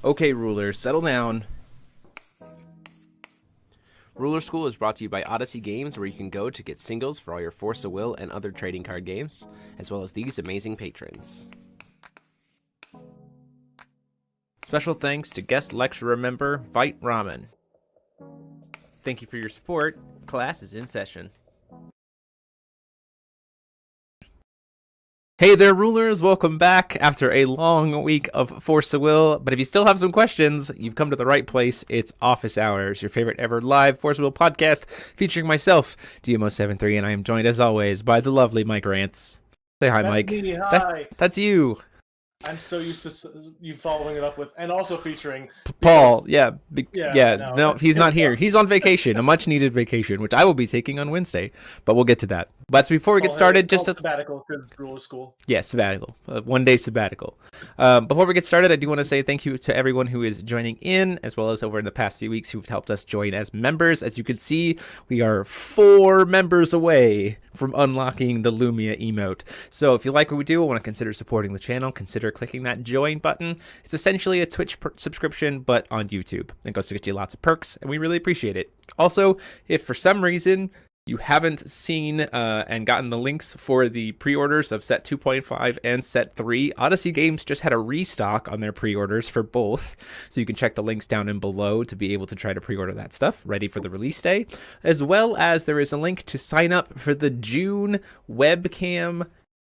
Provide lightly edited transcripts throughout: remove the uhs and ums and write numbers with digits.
Okay, rulers, settle down. Ruler School is brought to you by Odyssey Games, where you can go to get singles for all your Force of Will and other trading card games, as well as these amazing patrons. Special thanks to guest lecturer member Vite Ramen. Thank you for your support. Class is in session. Hey there, rulers! Welcome back after a long week of Force of Will. But if you still have some questions, you've come to the right place. It's Office Hours, your favorite ever live Force of Will podcast featuring myself, DMO73, and I am joined as always by the lovely Mike Rants. Say hi, That's Mike. Me. Hi. That's you. I'm so used to you following it up with, and also featuring Paul. because, No, he's not here. He's on vacation, a much-needed vacation, which I will be taking on Wednesday. But we'll get to that. But before we get started, just a sabbatical because it's Ruler School. Yeah, sabbatical. 1 day sabbatical. Before we get started, I do want to say thank you to everyone who is joining in, as well as over in the past few weeks who've helped us join as members. As you can see, we are 4 members away from unlocking the Lumia emote. So if you like what we do, I want to consider supporting the channel. Consider clicking that join button. It's essentially a Twitch subscription, but on YouTube. It goes to get you lots of perks, and we really appreciate it. Also, if for some reason you haven't seen and gotten the links for the pre-orders of set 2.5 and set 3, Odyssey Games just had a restock on their pre-orders for both. So you can check the links down and below to be able to try to pre-order that stuff, ready for the release day. As well as there is a link to sign up for the June webcam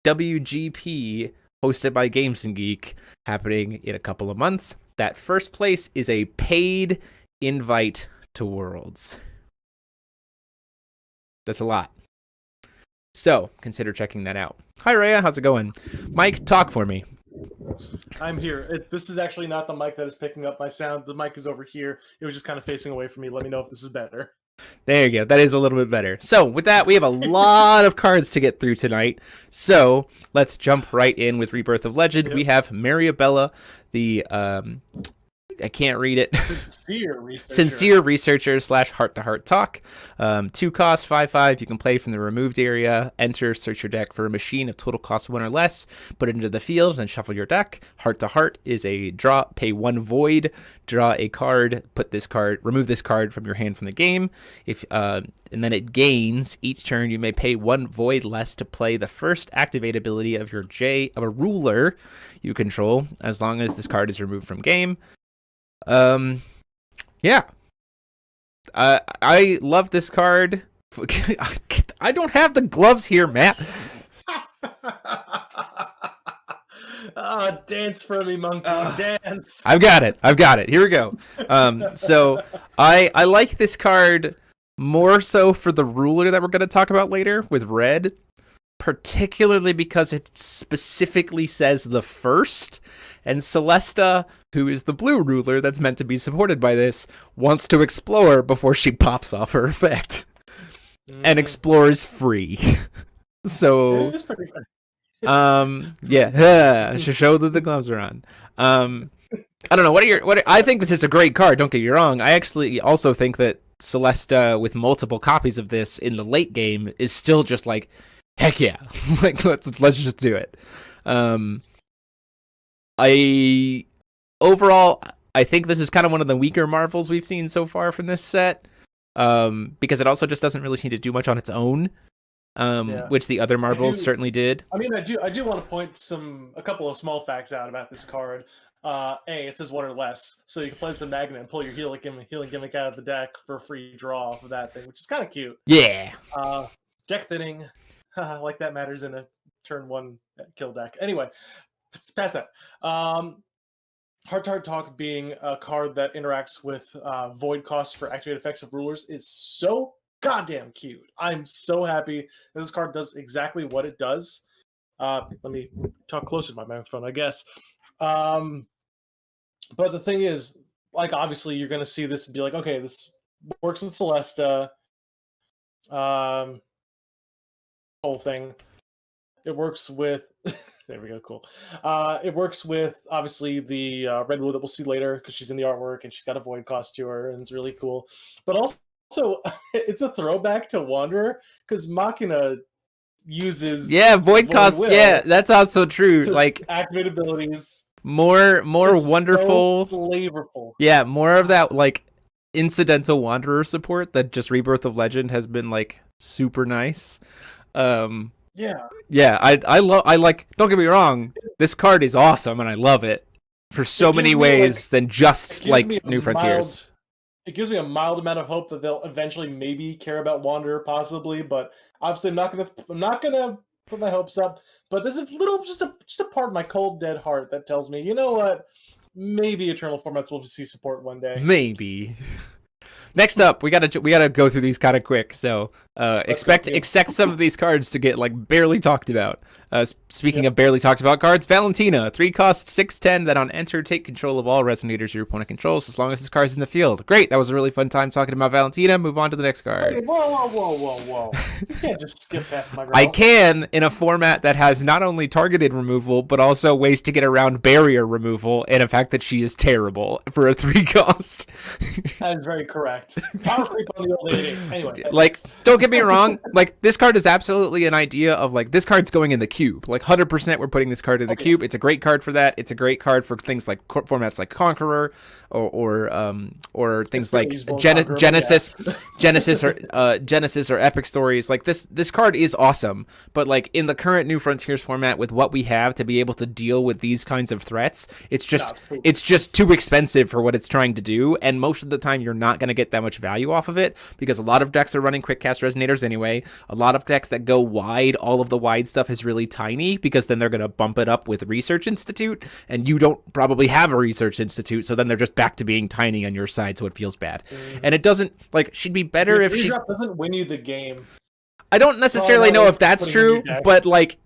WGP hosted by Games and Geek, happening in a couple of months. That first place is a paid invite to Worlds. That's a lot. So, consider checking that out. Hi, Rhea. How's it going? Mike, talk for me. I'm here. This is actually not the mic that is picking up my sound. The mic is over here. It was just kind of facing away from me. Let me know if this is better. There you go. That is a little bit better. So, with that, we have a lot of cards to get through tonight. So, let's jump right in with Rebirth of Legend. Yep. We have Mariabella, the I can't read it. Sincere researcher / heart-to-heart talk. 2 cost, 5/5. You can play from the removed area. Enter, search your deck for a machine of total cost 1 or less. Put it into the field and shuffle your deck. Heart-to-heart is a draw. Pay 1 void. Draw a card. Remove this card from your hand from the game. And then it gains each turn. You may pay 1 void less to play the first activate ability of a ruler you control, as long as this card is removed from game. Yeah. I love this card. I don't have the gloves here, Matt. Dance for me, monkey. Dance. I've got it. Here we go. So I like this card more so for the ruler that we're going to talk about later with red, particularly because it specifically says the first. And Celeste, who is the blue ruler that's meant to be supported by this, wants to explore before she pops off her effect. And explore is free. So, it is pretty fun. Yeah, to show that the gloves are on. I don't know. I think this is a great card. Don't get me wrong. I actually also think that Celeste, with multiple copies of this in the late game, is still just like, heck yeah, like let's just do it. Overall, I think this is kind of one of the weaker Marvels we've seen so far from this set, because it also just doesn't really seem to do much on its own, which the other Marvels certainly did. I mean, I do want to point a couple of small facts out about this card. It says 1 or less, so you can play some Magnet and pull your healing gimmick out of the deck for a free draw off of that thing, which is kind of cute. Yeah. Deck thinning, like that matters in a turn 1 kill deck. Anyway, past that. Heart-to-Heart Talk being a card that interacts with void costs for activated effects of rulers is so goddamn cute. I'm so happy that this card does exactly what it does. Let me talk closer to my microphone, I guess. But the thing is, like, obviously you're going to see this and be like, okay, this works with Celeste. Whole thing. It works with... There we go, cool. It works with, obviously, the Red Rule that we'll see later, because she's in the artwork, and she's got a void cost to her, and it's really cool. But also, it's a throwback to Wanderer, because Machina uses void cost. Yeah, that's also true. Like activate abilities more It's wonderful, so flavorful. yeah, more of that like incidental wanderer support that just Rebirth of Legend has been like super nice. Um, Yeah, yeah, I like. Don't get me wrong, this card is awesome and I love it for so it gives many me ways than it just gives me like a New Frontiers. it gives me a mild amount of hope that they'll eventually maybe care about Wanderer possibly, but obviously I'm not gonna put my hopes up. But there's a little just a part of my cold dead heart that tells me, you know what? Maybe Eternal formats will see support one day. Maybe. Next up, we gotta go through these kind of quick. So expect some of these cards to get like barely talked about. Speaking of barely talked about cards, Valentina, 3 cost 6/10 that on enter take control of all resonators your opponent controls as long as this card's in the field. Great, that was a really fun time talking about Valentina. Move on to the next card. Hey, whoa! You can't just skip past my girl. I can in a format that has not only targeted removal but also ways to get around barrier removal and the fact that she is terrible for a 3 cost. That is very correct. Power creep on the old lady. Anyway, like, don't get me wrong. Like, this card is absolutely an idea of like this card's going in the cube. Like, 100% we're putting this card in the cube. It's a great card for that. It's a great card for things like formats like Conqueror or things like Genesis or Epic Stories. Like this card is awesome. But like in the current New Frontiers format, with what we have to be able to deal with these kinds of threats, it's just too expensive for what it's trying to do. And most of the time, you're not going to get that much value off of it because a lot of decks are running quick cast resonators anyway. A lot of decks that go wide, all of the wide stuff is really tiny because then they're going to bump it up with Research Institute, and you don't probably have a Research Institute, so then they're just back to being tiny on your side, so it feels bad. And it doesn't, like, she'd be better if she doesn't win you the game. I don't necessarily know if that's true, but like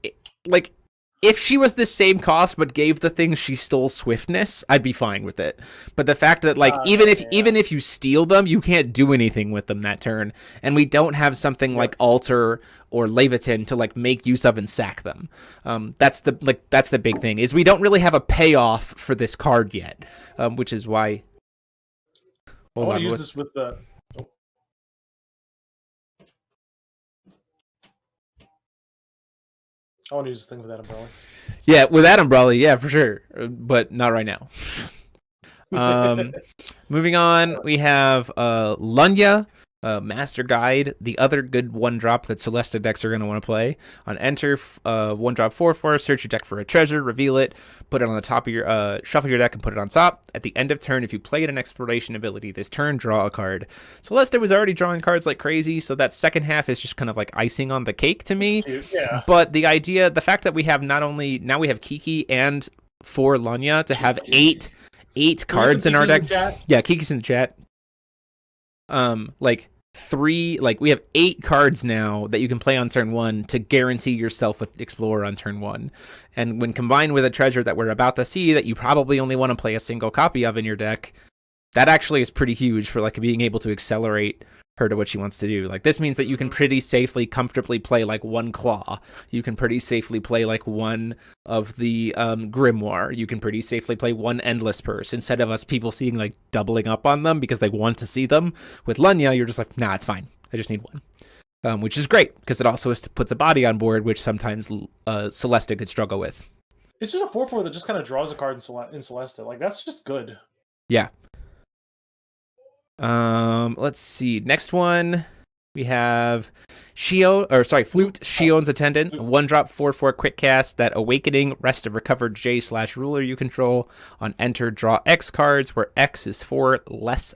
if she was the same cost but gave the things she stole swiftness, I'd be fine with it. But the fact that like even if you steal them, you can't do anything with them that turn, and we don't have something like Alter or Leviathan to like make use of and sack them. That's the big thing is we don't really have a payoff for this card yet, which is why. I want to use this with the. I want to use this thing with that umbrella. Yeah, with that umbrella, yeah, for sure, but not right now. Moving on, we have Lanya, Master Guide, the other good 1-drop that Celeste decks are going to want to play. On enter, 1-drop 4/4, search your deck for a treasure, reveal it, put it on the top of your, shuffle your deck and put it on top. At the end of turn, if you played an exploration ability this turn, draw a card. Celeste was already drawing cards like crazy, so that second half is just kind of like icing on the cake to me. Yeah. But the fact that we have now we have Kiki and 4 Lanya to have eight cards in our deck. Yeah, Kiki's in the chat. We have 8 cards now that you can play on turn 1 to guarantee yourself an Explorer on turn 1. And when combined with a treasure that we're about to see that you probably only want to play a single copy of in your deck, that actually is pretty huge for like being able to accelerate her to what she wants to do. Like, this means that you can pretty safely, comfortably play like 1 Claw. You can pretty safely play like 1 of the Grimoire. You can pretty safely play 1 Endless Purse instead of us people seeing like doubling up on them because they want to see them. With Lanya, you're just like, nah, it's fine. I just need 1. Which is great because it also puts a body on board, which sometimes Celeste could struggle with. It's just a 4/4 that just kind of draws a card in Celeste. Like, that's just good. Yeah. Let's see. Next one, we have Flute, Shion's Attendant, 1-drop 4/4 quick cast, that Awakening, rest of recovered J/ruler you control. On enter, draw X cards, where X is 4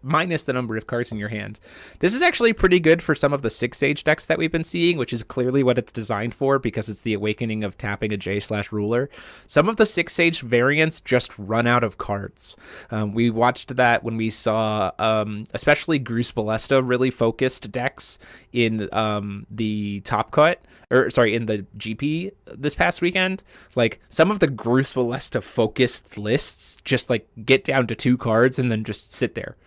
minus the number of cards in your hand. This is actually pretty good for some of the 6-age decks that we've been seeing, which is clearly what it's designed for because it's the Awakening of tapping a J/ruler. Some of the 6-age variants just run out of cards. We watched that when we saw, especially Gruus Ballesta really focused decks in the Top Cut, in the GP this past weekend. Like, some of the Gruus Ballesta focused lists just like get down to 2 cards and then just sit there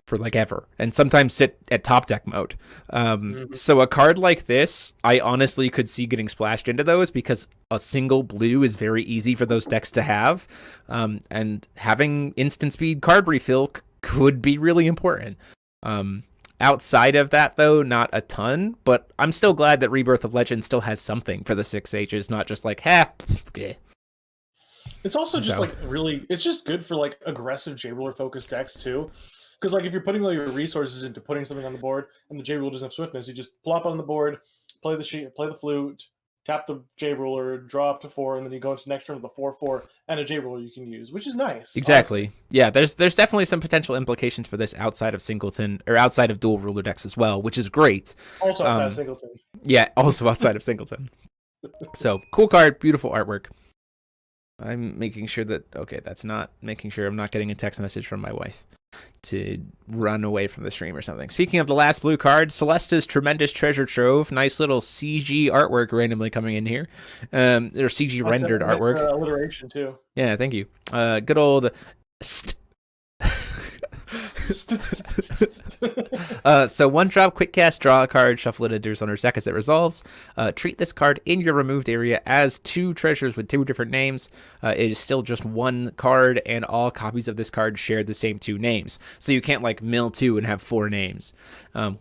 for like ever, and sometimes sit at top deck mode. So a card like this, I honestly could see getting splashed into those because a single blue is very easy for those decks to have, and having instant speed card refill could be really important. Outside of that, though, not a ton, but I'm still glad that Rebirth of Legend still has something for the 6 H's, not just like, okay. It's also just So like really, it's just good for like aggressive J ruler focused decks too. Because like if you're putting all your resources into putting something on the board and the J ruler doesn't have swiftness, you just plop on the board, play the flute, tap the J ruler, draw up to 4, and then you go into next turn with a 4/4 and a J ruler you can use, which is nice. exactly. Honestly. Yeah, there's definitely some potential implications for this outside of singleton or outside of dual ruler decks as well, which is great. Also outside of Singleton. Yeah, also outside of singleton. So cool card, beautiful artwork. I'm making sure that that's not making sure I'm not getting a text message from my wife to run away from the stream or something. Speaking of the last blue card, Celeste's Tremendous Treasure Trove. Nice little CG artwork randomly coming in here. There's CG rendered artwork. Alliteration too. Yeah, thank you. Good old so one drop, quick cast, draw a card, shuffle it into your owner's deck as it resolves. Treat this card in your removed area as 2 treasures with 2 different names. It is still just 1 card, and all copies of this card share the same 2 names. So you can't like mill 2 and have 4 names,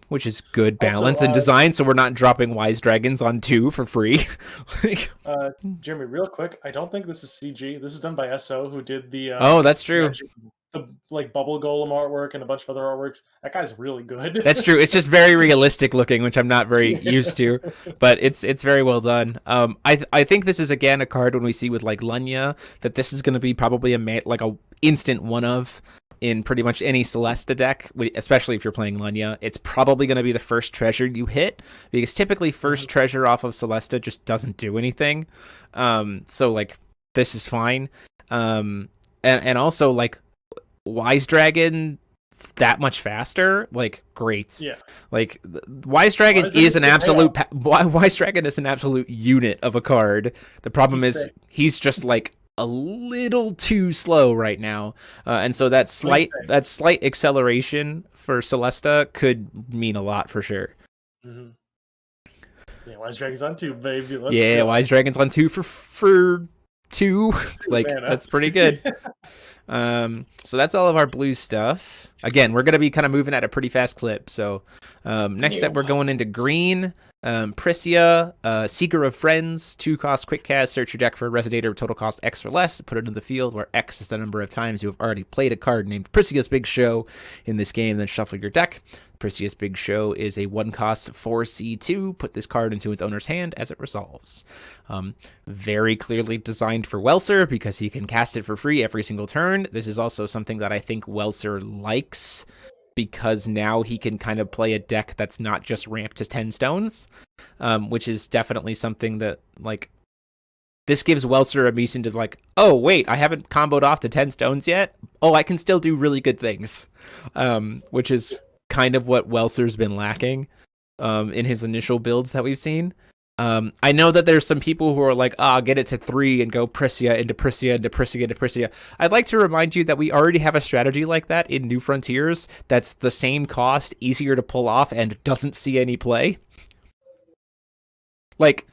which is good balance and design. So we're not dropping Wise Dragons on 2 for free. Jeremy, real quick, I don't think this is CG. This is done by SO, who did the. Oh, that's true. The like bubble golem artwork and a bunch of other artworks. That guy's really good. That's true. It's just very realistic looking, which I'm not very used to, but it's very well done. I think this is again a card when we see with like Lanya that this is going to be probably a instant one of in pretty much any Celeste deck, especially if you're playing Lanya. It's probably going to be the first treasure you hit because typically first treasure off of Celeste just doesn't do anything. So like this is fine. And also like Wise Dragon that much faster, like great. Yeah, like Wise Dragon is an absolute Wise Dragon is an absolute unit of a card. The problem is he's just like a little too slow right now, and so that slight acceleration for Celeste could mean a lot for sure. Mm-hmm. Yeah, Wise Dragon's on 2, baby. Let's go. Wise Dragon's on 2 for 2. Like that's pretty good. So that's all of our blue stuff. Again, we're going to be kind of moving at a pretty fast clip. So next up, we're going into green. Priscia, Seeker of Friends, 2-cost quick cast. Search your deck for a Resonator, total cost X or less. Put it in the field where X is the number of times you have already played a card named Priscia's Big Show in this game. Then shuffle your deck. Priscia's Big Show is a 1-cost 4/C2. Put this card into its owner's hand as it resolves. Very clearly designed for Welser because he can cast it for free every single turn. This is also something that I think Welser likes because now he can kind of play a deck that's not just ramped to 10 stones, which is definitely something that like this gives Welser a reason to like, oh wait, I haven't comboed off to 10 stones yet. Oh, I can still do really good things, which is kind of what Welser's been lacking in his initial builds that we've seen. I know that there's some people who are like, get it to 3 and go Priscia into Priscia into Priscia into Priscia. I'd like to remind you that we already have a strategy like that in New Frontiers that's the same cost, easier to pull off, and doesn't see any play. Like,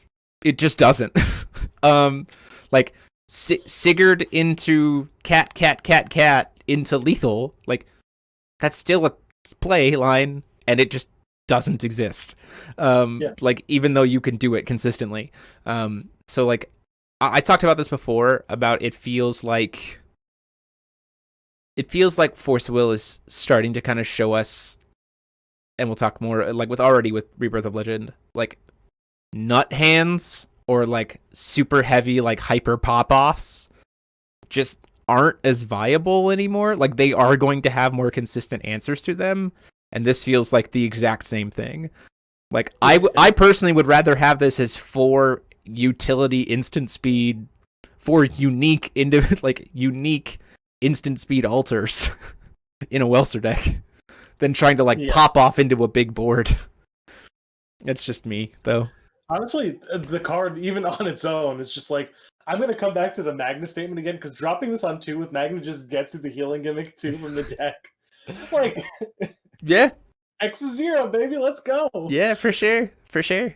it just doesn't. Like, Sigurd into cat into lethal, like, that's still a play line, and it just doesn't exist. Like even though you can do it consistently. So like I talked about this before about it feels like Force Will is starting to kind of show us, and we'll talk more like with Rebirth of Legend, like nut hands or like super heavy like hyper pop-offs just aren't as viable anymore. Like they are going to have more consistent answers to them. And this feels like the exact same thing. Like I personally would rather have this as 4 utility instant speed, 4 unique instant speed altars in a Welser deck than trying to like pop off into a big board. It's just me though. Honestly, the card even on its own is just like, I'm going to come back to the Magna statement again because dropping this on 2 with Magna just gets you the healing gimmick too from the deck. Like. Yeah. X is 0, baby. Let's go. Yeah, for sure.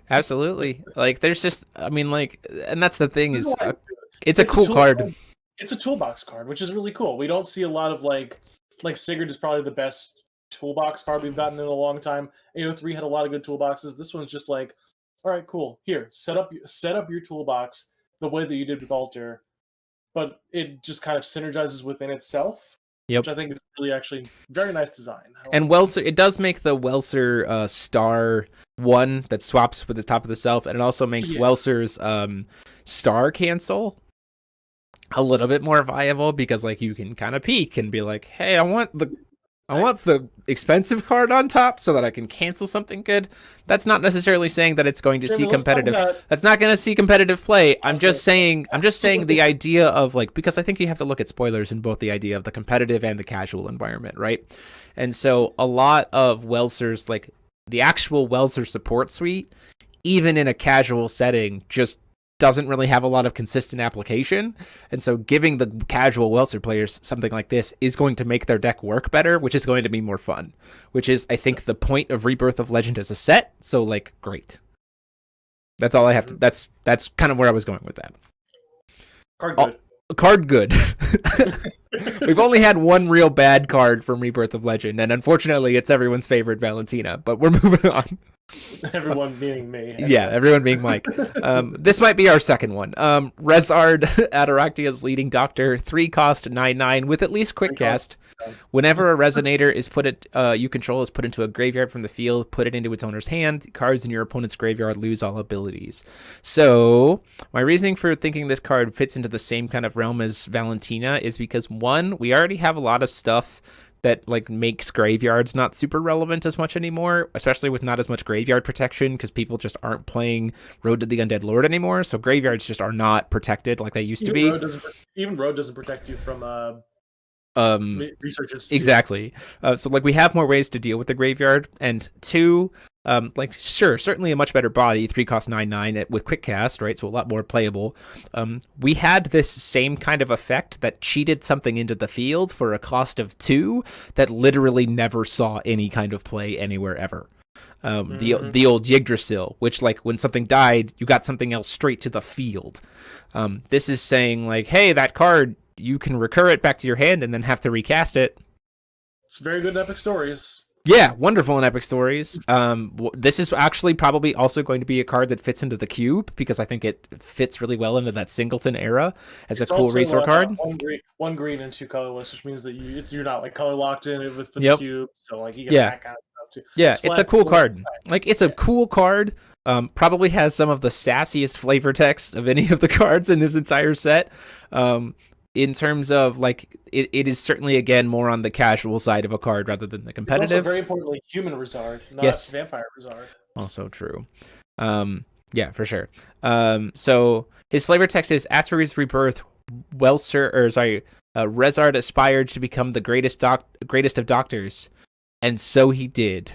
Absolutely. Like, there's just, I mean, like, and that's the thing is, it's a cool card. It's a toolbox card, which is really cool. We don't see a lot of like Sigurd is probably the best toolbox card we've gotten in a long time. 803 had a lot of good toolboxes. This one's just like, all right, cool. Here, set up your toolbox the way that you did with Alter. but it just kind of synergizes within itself. Yep. Which I think is really actually very nice design. And Welser, it does make the Welser star one that swaps with the top of the self, and it also makes Welser's star cancel a little bit more viable because like you can kind of peek and be like, hey, I want the expensive card on top so that I can cancel something good. That's not necessarily saying that it's going to see competitive. That's not going to see competitive play. I'm just saying the idea of like, because I think you have to look at spoilers in both the idea of the competitive and the casual environment, right? And so a lot of Welser's, like the actual Welser support suite, even in a casual setting, just doesn't really have a lot of consistent application. And so giving the casual Welser players something like this is going to make their deck work better, which is going to be more fun, which is, I think, the point of Rebirth of Legend as a set. So like, great. That's all I have to, that's kind of where I was going with that. Card good. We've only had one real bad card from Rebirth of Legend, and unfortunately it's everyone's favorite Valentina, but we're moving on. Everyone being me. Yeah, everyone being Mike. This might be our second one. Rezard, Ataraktia's leading doctor, 3 cost 9/9 with at least quick cast. Whenever a resonator is you control is put into a graveyard from the field, put it into its owner's hand. Cards in your opponent's graveyard lose all abilities. So my reasoning for thinking this card fits into the same kind of realm as Valentina is because, one, we already have a lot of stuff that like makes graveyards not super relevant as much anymore, especially with not as much graveyard protection because people just aren't playing Road to the Undead Lord anymore. So graveyards just are not protected like they used to be. Even Road doesn't protect you from researches. Exactly. So like we have more ways to deal with the graveyard, and 2, like sure, certainly a much better body, 3 cost 9/9 with quick cast, right? So a lot more playable. We had this same kind of effect that cheated something into the field for a cost of 2 that literally never saw any kind of play anywhere ever. The old Yggdrasil, which like when something died, you got something else straight to the field. This is saying like, hey, that card, you can recur it back to your hand and then have to recast it. It's very good in Epic Stories. Yeah, wonderful in Epic Stories. This is actually probably also going to be a card that fits into the cube because I think it fits really well into that Singleton era as it's a cool resource card. 1 green and 2 colorless, which means that you're not like color locked in with the cube. So like you get that kind of stuff too. Yeah, it's a cool card. Like it's a cool card. Probably has some of the sassiest flavor text of any of the cards in this entire set. In terms of like it is certainly again more on the casual side of a card rather than the competitive. It's also very importantly human Rezard, not vampire Rezard. Also true. Yeah, for sure. So his flavor text is, after his rebirth, Rezard aspired to become the greatest of doctors, and so he did.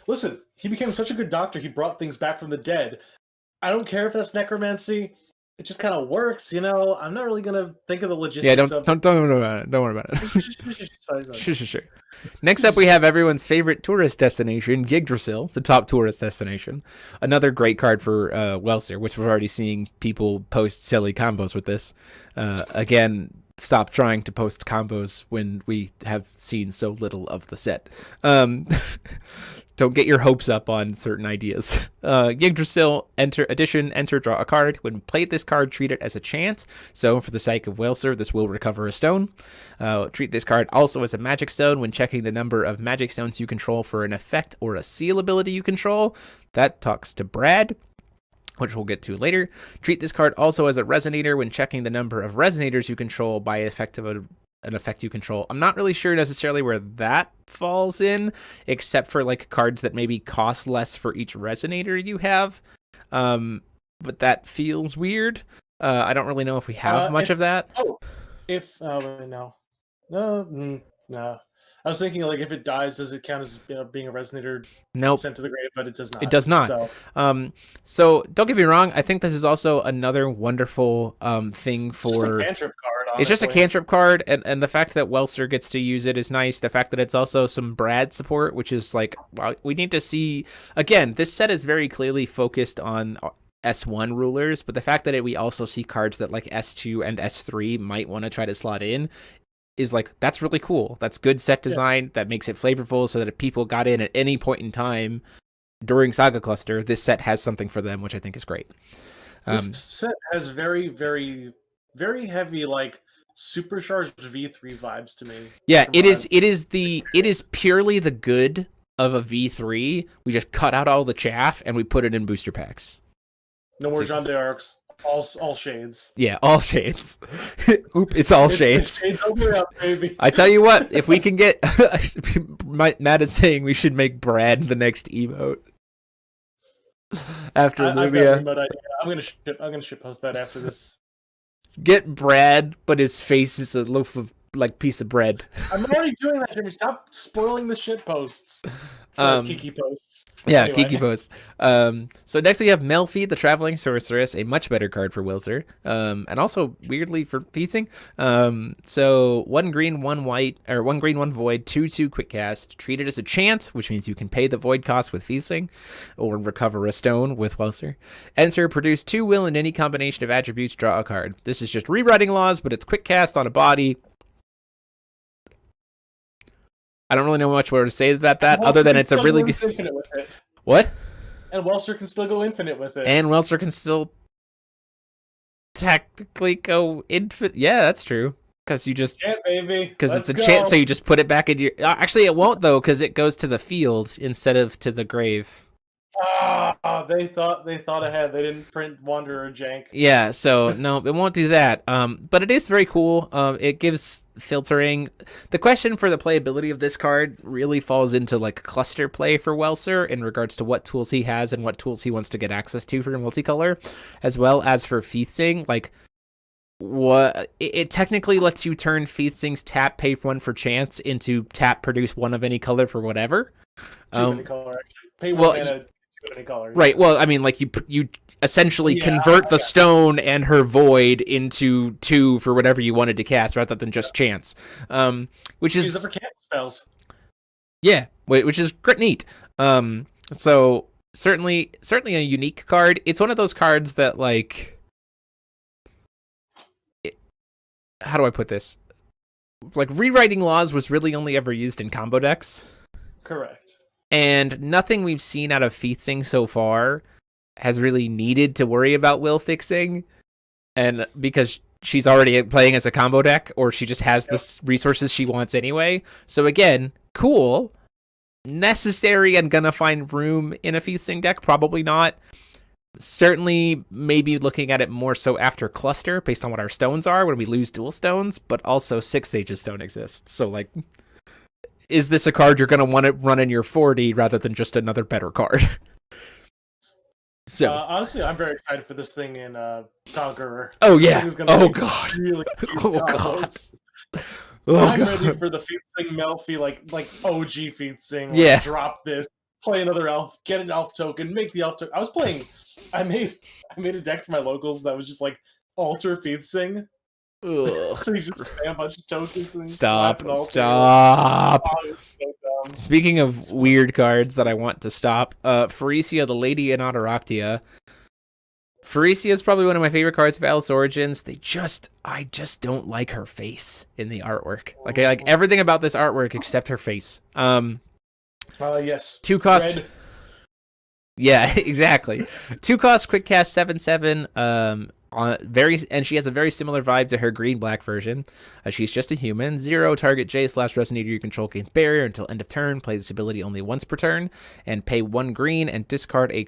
Listen, he became such a good doctor, he brought things back from the dead. I don't care if that's necromancy. It just kind of works, you know. I'm not really gonna think of the logistics. Yeah, don't worry about it. Don't worry about it. Sure. Next up, we have everyone's favorite tourist destination, Gigdrasil, the top tourist destination. Another great card for Welser, which we're already seeing people post silly combos with this. Again, stop trying to post combos when we have seen so little of the set. Don't get your hopes up on certain ideas. Yggdrasil, enter, draw a card. When played this card, treat it as a chance. So for the sake of Welser, this will recover a stone. Treat this card also as a magic stone when checking the number of magic stones you control for an effect or a seal ability you control. That talks to Brad, which we'll get to later. Treat this card also as a resonator when checking the number of resonators you control by effect of an effect you control. I'm not really sure necessarily where that falls in, except for like cards that maybe cost less for each resonator you have. But that feels weird. I don't really know if we have much of that. No. I was thinking like if it dies, does it count as being a resonator? Nope. Sent to the grave, but it does not. It does not. So don't get me wrong. I think this is also another wonderful thing for. It's just a cantrip card. Honestly. It's just a cantrip card, and the fact that Welser gets to use it is nice. The fact that it's also some Brad support, which is like, well, we need to see. Again, this set is very clearly focused on S1 rulers, but the fact that we also see cards that like S2 and S3 might want to try to slot in is like, that's really cool. That's good set design. That makes it flavorful so that if people got in at any point in time during Saga Cluster, this set has something for them, which I think is great. This set has very, very, very heavy, like supercharged V3 vibes to me. Yeah, it is. It is purely the good of a V3. We just cut out all the chaff and we put it in booster packs. No more John D'Arcs. All shades. Yeah, all shades. Oop, it's all shades. Shades over up, baby. I tell you what, if we can get, Matt is saying we should make Brad the next emote. After Lumia, I'm gonna ship post that after this. Get Brad, but his face is a loaf of piece of bread. I'm already doing that, Jimmy. Stop spoiling the shit posts. Kiki posts. Yeah, anyway. Kiki posts. So next we have Melfeed, the Traveling Sorceress, a much better card for Wilzer, and also weirdly for feasting. So 1 green, 1 white, or 1 green, 1 void, 2/2 quick cast. Treat it as a chant, which means you can pay the void cost with feasting, or recover a stone with Wilzer. Enter, produce 2 will and any combination of attributes. Draw a card. This is just rewriting laws, but it's quick cast on a body. I don't really know much more to say about that, other than it's a really good. Infinite with it. What? And Welser can still go infinite with it. And Welser can still technically go infinite. Yeah, that's true. Because you just. Yeah, baby. Because it's a chance, so you just put it back in your. Actually, it won't though, because it goes to the field instead of to the grave. They thought ahead. They didn't print Wanderer jank. Yeah, so no, it won't do that. But it is very cool. It gives filtering. The question for the playability of this card really falls into like cluster play for Welser in regards to what tools he has and what tools he wants to get access to for multicolor, as well as for feasting. Like, what it technically lets you turn feasting's tap pay 1 for chance into tap produce 1 of any color for whatever. 2 of any color, actually. Pay 1 mana. Color, right. Well, I mean, like you essentially convert the stone and her void into 2 for whatever you wanted to cast, rather than just chance. Which is for cast spells. Yeah, which is neat. So certainly a unique card. It's one of those cards that how do I put this? Like, rewriting laws was really only ever used in combo decks. Correct. And nothing we've seen out of feasting so far has really needed to worry about will fixing. And because she's already playing as a combo deck, or she just has the resources she wants anyway. So again, cool. Necessary and gonna find room in a feasting deck? Probably not. Certainly, maybe looking at it more so after cluster, based on what our stones are when we lose dual stones, but also 6 Sage's Stone exists. So, like, is this a card you're going to want to run in your 40 rather than just another better card? So honestly, I'm very excited for this thing in Conqueror. Oh, yeah. Oh, God. Really oh, God. I'm ready for the feasting Melfi, like OG feasting. Yeah. Drop this, play another elf, get an elf token, make the elf token. I made a deck for my locals that was just like alter feasting. So you just spam a bunch of tokens and stop. Oh, so Speaking of weird cards that I want to stop, Farisia, the Lady in Autoractia. Farisia is probably one of my favorite cards of Alice Origins. I just don't like her face in the artwork. Like, I like everything about this artwork except her face. Yes. 2 cost. Red. Yeah, exactly. 2 cost, quick cast, 7/7. And she has a very similar vibe to her green-black version. She's just a human. 0, target J/Resonator you control gains barrier until end of turn. Play this ability only once per turn. And pay 1 green and discard a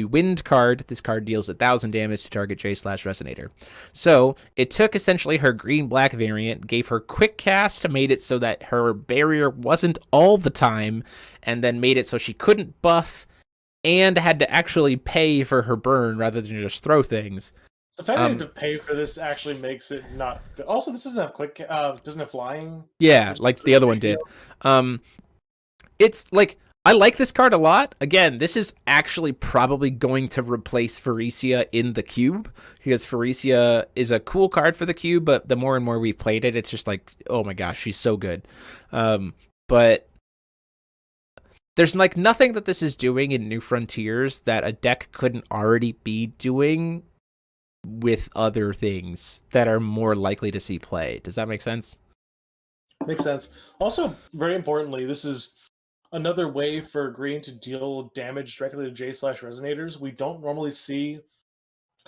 wind card. This card deals 1,000 damage to target J/Resonator. So, it took essentially her green-black variant, gave her quick cast, made it so that her barrier wasn't all the time, and then made it so she couldn't buff, and had to actually pay for her burn rather than just throw things. The fact that you have to pay for this actually makes it not good. Also, this doesn't have doesn't have flying. Yeah, like the other one did. It's like, I like this card a lot. Again, this is actually probably going to replace Farisia in the cube, because Farisia is a cool card for the cube, but the more and more we've played it, it's just like, oh my gosh, she's so good. But there's like nothing that this is doing in New Frontiers that a deck couldn't already be doing with other things that are more likely to see play. Does that make sense? Makes sense. Also, very importantly, this is another way for green to deal damage directly to J/Resonators. We don't normally see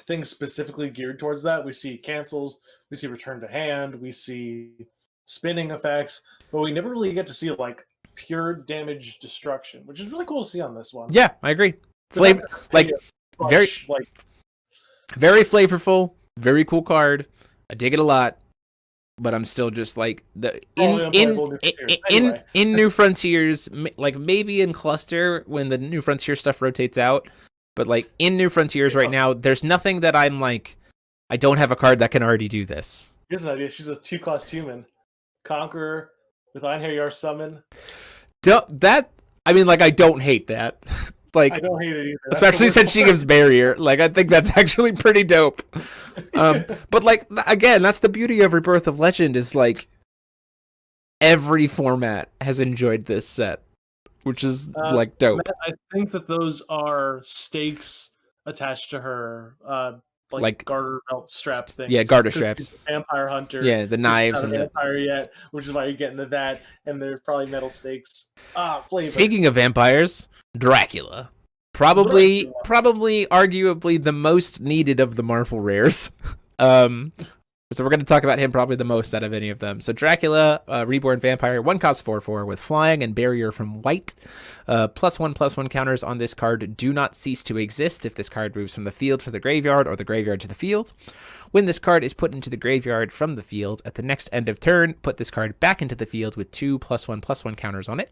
things specifically geared towards that. We see cancels, we see return to hand, we see spinning effects, but we never really get to see like pure damage destruction, which is really cool to see on this one. Yeah, I agree. Flavor, like very, like very flavorful, very cool card. I dig it a lot, but I'm still just like in New Frontiers, like maybe in Cluster when the New Frontier stuff rotates out, but like in New Frontiers right now, there's nothing that I'm like, I don't have a card that can already do this. Here's an idea. She's a 2-cost human. Conqueror with Einherjar summon. I mean, like, I don't hate that. Like, I don't hate it either. Especially since she gives barrier. Like, I think that's actually pretty dope. But like, again, that's the beauty of Rebirth of Legend is like every format has enjoyed this set, which is like dope. Matt, I think that those are stakes attached to her. Like garter belt strap thing. Yeah, garter straps. Vampire hunter. Yeah, the knives and vampire yet, which is why you're getting to that, and they're probably metal stakes. Flavor. Speaking of vampires, Dracula. Probably arguably the most needed of the Marvel rares. So we're going to talk about him probably the most out of any of them. So Dracula, reborn vampire, 1-cost 4/4 with flying and barrier from white. +1/+1 counters on this card do not cease to exist if this card moves from the field to the graveyard or the graveyard to the field. When this card is put into the graveyard from the field, at the next end of turn, put this card back into the field with 2 +1/+1 counters on it.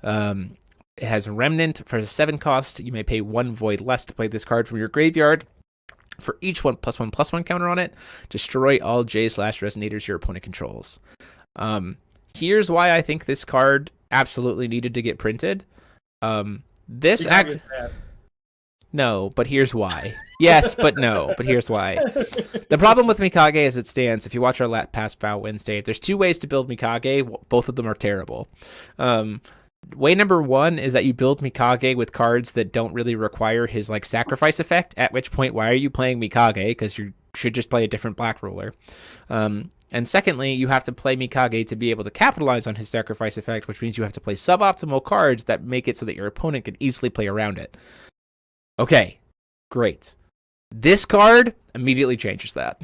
It has a Remnant for 7-cost. You may pay 1 void less to play this card from your graveyard. For each 1/+1/+1 counter on it, destroy all J/Resonators your opponent controls. Here's why I think this card absolutely needed to get printed. No, but here's why. Yes, but no, but here's why. The problem with Mikage as it stands, if you watch our past Vow Wednesday, there's 2 ways to build Mikage. Both of them are terrible. Way number 1 is that you build Mikage with cards that don't really require his like sacrifice effect, at which point why are you playing Mikage, because you should just play a different black ruler. And secondly, you have to play Mikage to be able to capitalize on his sacrifice effect, which means you have to play suboptimal cards that make it so that your opponent can easily play around it. Okay, great. This card immediately changes that.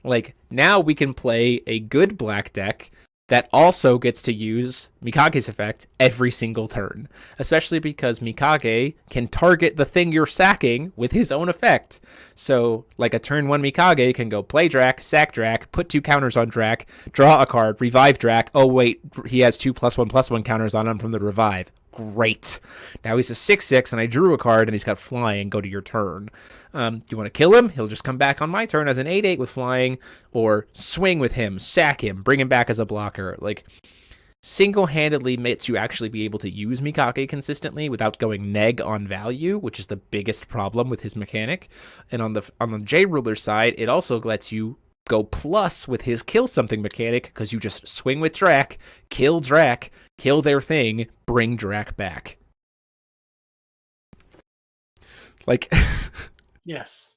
Like, now we can play a good black deck that also gets to use Mikage's effect every single turn, especially because Mikage can target the thing you're sacking with his own effect. So, like a turn 1 Mikage can go play Drac, sack Drac, put 2 counters on Drac, draw a card, revive Drac. Oh wait, he has 2 +1/+1 counters on him from the revive. Great. Now he's a 6/6 and I drew a card and he's got flying. Go to your turn. Do you want to kill him? He'll just come back on my turn as an 8/8 with flying, or swing with him, sack him, bring him back as a blocker. Like, single-handedly makes you actually be able to use Mikage consistently without going neg on value, which is the biggest problem with his mechanic. And on the J Ruler side, it also lets you go plus with his kill something mechanic, because you just swing with Drac, kill their thing, bring Drac back. Like, yes.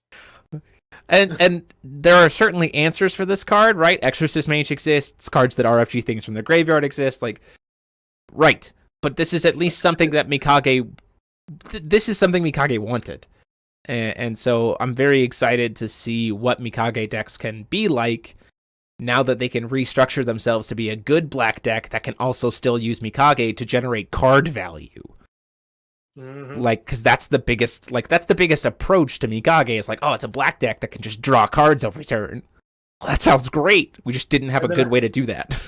And there are certainly answers for this card, right? Exorcist Mage exists, cards that RFG things from the graveyard exist, like, right. But this is at least something that Mikage wanted. And so I'm very excited to see what Mikage decks can be like now that they can restructure themselves to be a good black deck that can also still use Mikage to generate card value. Mm-hmm. Like, because that's the biggest approach to Mikage. Is like, oh, it's a black deck that can just draw cards every turn. Well, that sounds great. We just didn't have a good way to do that.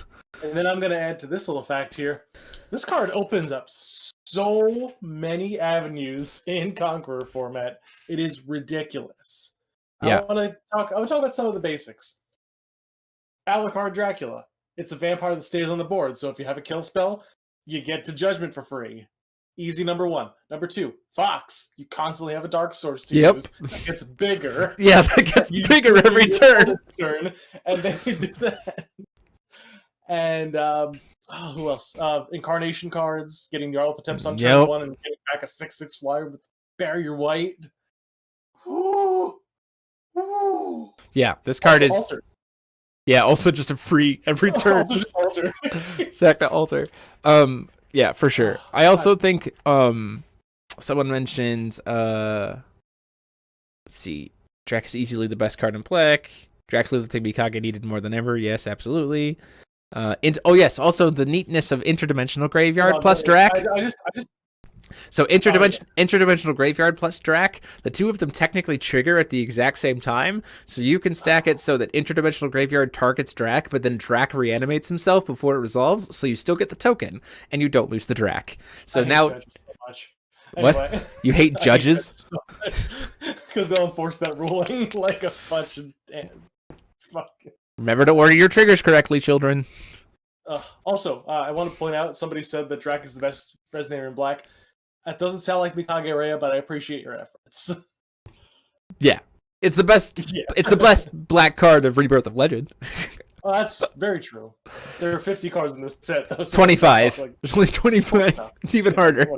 And then I'm going to add to this little fact here. This card opens up so many avenues in Conqueror format. It is ridiculous. Yeah. I want to talk about some of the basics. Alucard Dracula. It's a vampire that stays on the board. So if you have a kill spell, you get to Judgment for free. Easy number 1. Number 2, Fox. You constantly have a dark source to use. That gets bigger. Yeah, that gets bigger every turn. And then you do that. And who else? Incarnation cards, getting your Alpha Temps on turn 1 and getting back a 6/6 flyer with Barrier White. Ooh. Ooh. Yeah, this card is Alter. Yeah, also just a free every turn. Alter. Sack to alter. Yeah, for sure. I also think someone mentioned let's see. Drac is easily the best card in Black. Dracula the Mikage needed more than ever. Yes, absolutely. Yes, also the neatness of interdimensional graveyard plus Drac. So interdimensional graveyard plus Drac, the two of them technically trigger at the exact same time. So you can stack it so that interdimensional graveyard targets Drac, but then Drac reanimates himself before it resolves. So you still get the token and you don't lose the Drac. So now, so much. What? Anyway, You hate judges? Because they'll enforce that ruling like a bunch of fuck. Remember to order your triggers correctly, children. Also, I want to point out somebody said that Drac is the best resonator in Black. That doesn't sound like Mikage Rhea, but I appreciate your efforts. Yeah, it's the best. Yeah. It's the best Black card of Rebirth of Legend. Oh, that's very true. There are 50 cards in this set. Though, so 25. There's only 25. It's even harder.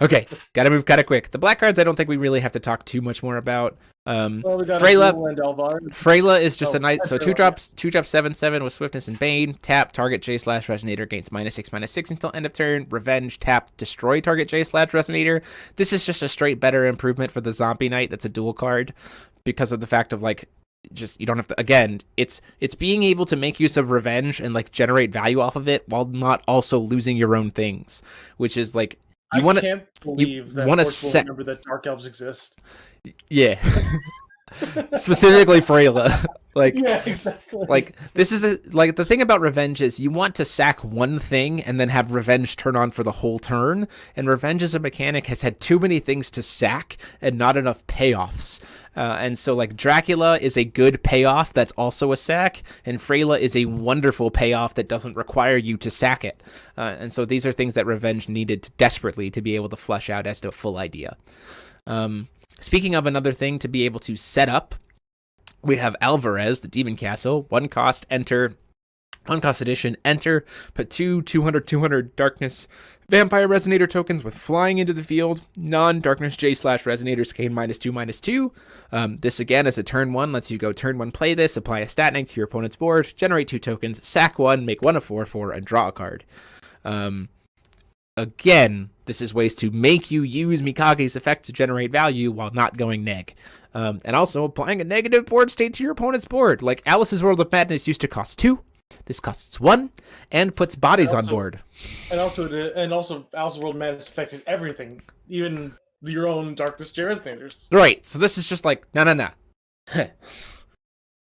Okay, gotta move kind of quick. The black cards, I don't think we really have to talk too much more about. Freya is just a nice. So 2-drop 7/7 with Swiftness and Bane. Tap, target J/Resonator gains -6/6 until end of turn. Revenge, tap, destroy target J/Resonator. This is just a straight better improvement for the Zombie Knight. That's a dual card because of the fact of like, just you don't have to. Again, it's being able to make use of revenge and like generate value off of it while not also losing your own things, which is like I can't believe that remember that Dark Elves exist. Yeah. Specifically Freya. Like, yeah, exactly. Like this is the thing about revenge is you want to sack one thing and then have revenge turn on for the whole turn. And revenge as a mechanic has had too many things to sack and not enough payoffs. And so like Dracula is a good payoff that's also a sack, and Freya is a wonderful payoff that doesn't require you to sack it. And so these are things that revenge needed desperately to be able to flesh out as to a full idea. Speaking of another thing to be able to set up, we have Alvarez, the Demon Castle. 1 cost, enter. 1 cost edition, enter. Put 200 Darkness Vampire Resonator tokens with flying into the field. Non-Darkness J/Resonators gain -2/2. This again is a turn 1. Lets you go turn 1, play this, apply a stat neg to your opponent's board, generate 2 tokens, sack 1, make 1 a 4/4, and draw a card. Again, this is ways to make you use Mikage's effect to generate value while not going neg. And also applying a negative board state to your opponent's board. Like Alice's World of Madness used to cost 2. This costs 1 and puts bodies on board. And also Alice's World of Madness affected everything, even your own Darkness Resonators. Right. So this is just like, no. I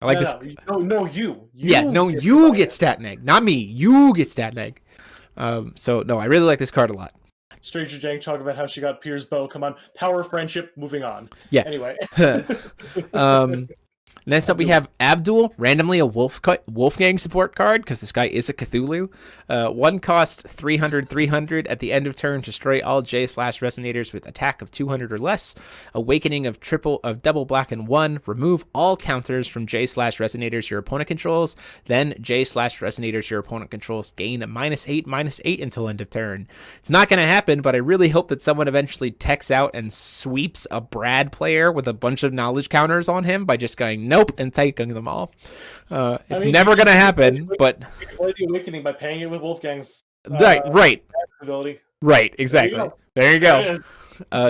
like this. No, you. You get stat neg. Not me. You get stat neg. So no, I really like this card a lot. Stranger Jank talk about how she got Pier's bow. Come on, power of friendship. Moving on. Yeah. Anyway. Next up, we have Abdul, randomly a Wolfgang support card, because this guy is a Cthulhu. 1 cost, 300. At the end of turn, destroy all J/Resonators with attack of 200 or less. Awakening of double black and 1. Remove all counters from J/Resonators your opponent controls. Then J/Resonators your opponent controls gain a -8/8 until end of turn. It's not going to happen, but I really hope that someone eventually techs out and sweeps a Brad player with a bunch of knowledge counters on him by just going nope and taking them all. Never gonna happen, but you can play the Awakening by paying it with Wolfgang's right ability. Right, exactly. There you go.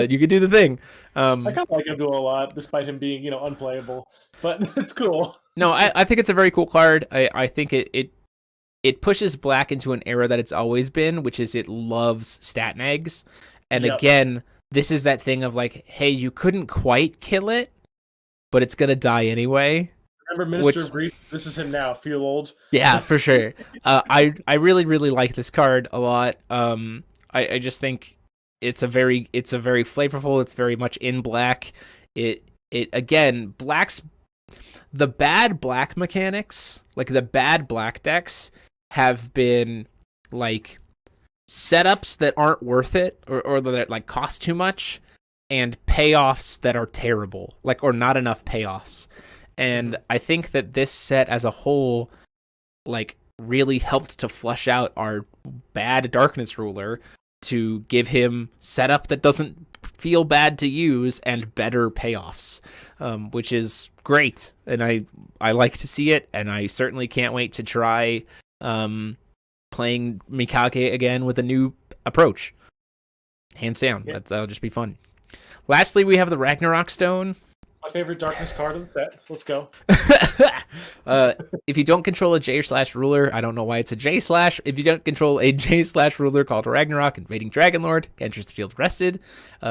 You can do the thing. I kind of like Abdul a lot, despite him being unplayable, but it's cool. No, I think it's a very cool card. I think it pushes Black into an era that it's always been, which is it loves stat negs. And again, this is that thing of like, hey, you couldn't quite kill it, but it's gonna die anyway. Remember Minister of Grief? This is him now. Feel old? Yeah, for sure. I really like this card a lot. I just think it's a very flavorful. It's very much in Black. It again, the bad Black mechanics, like the bad Black decks, have been like setups that aren't worth it or that like cost too much, and payoffs that are terrible, like, or not enough payoffs. And I think that this set as a whole, like, really helped to flush out our bad Darkness Ruler to give him setup that doesn't feel bad to use and better payoffs, which is great. And I like to see it, and I certainly can't wait to try playing Mikage again with a new approach. Hands down, that'll just be fun. Lastly, we have the Ragnarok Stone. My favorite darkness card of the set. Let's go. If you don't control a J/ruler, I don't know why it's a J/. If you don't control a J/ruler called Ragnarok, invading Dragonlord, enters the field rested.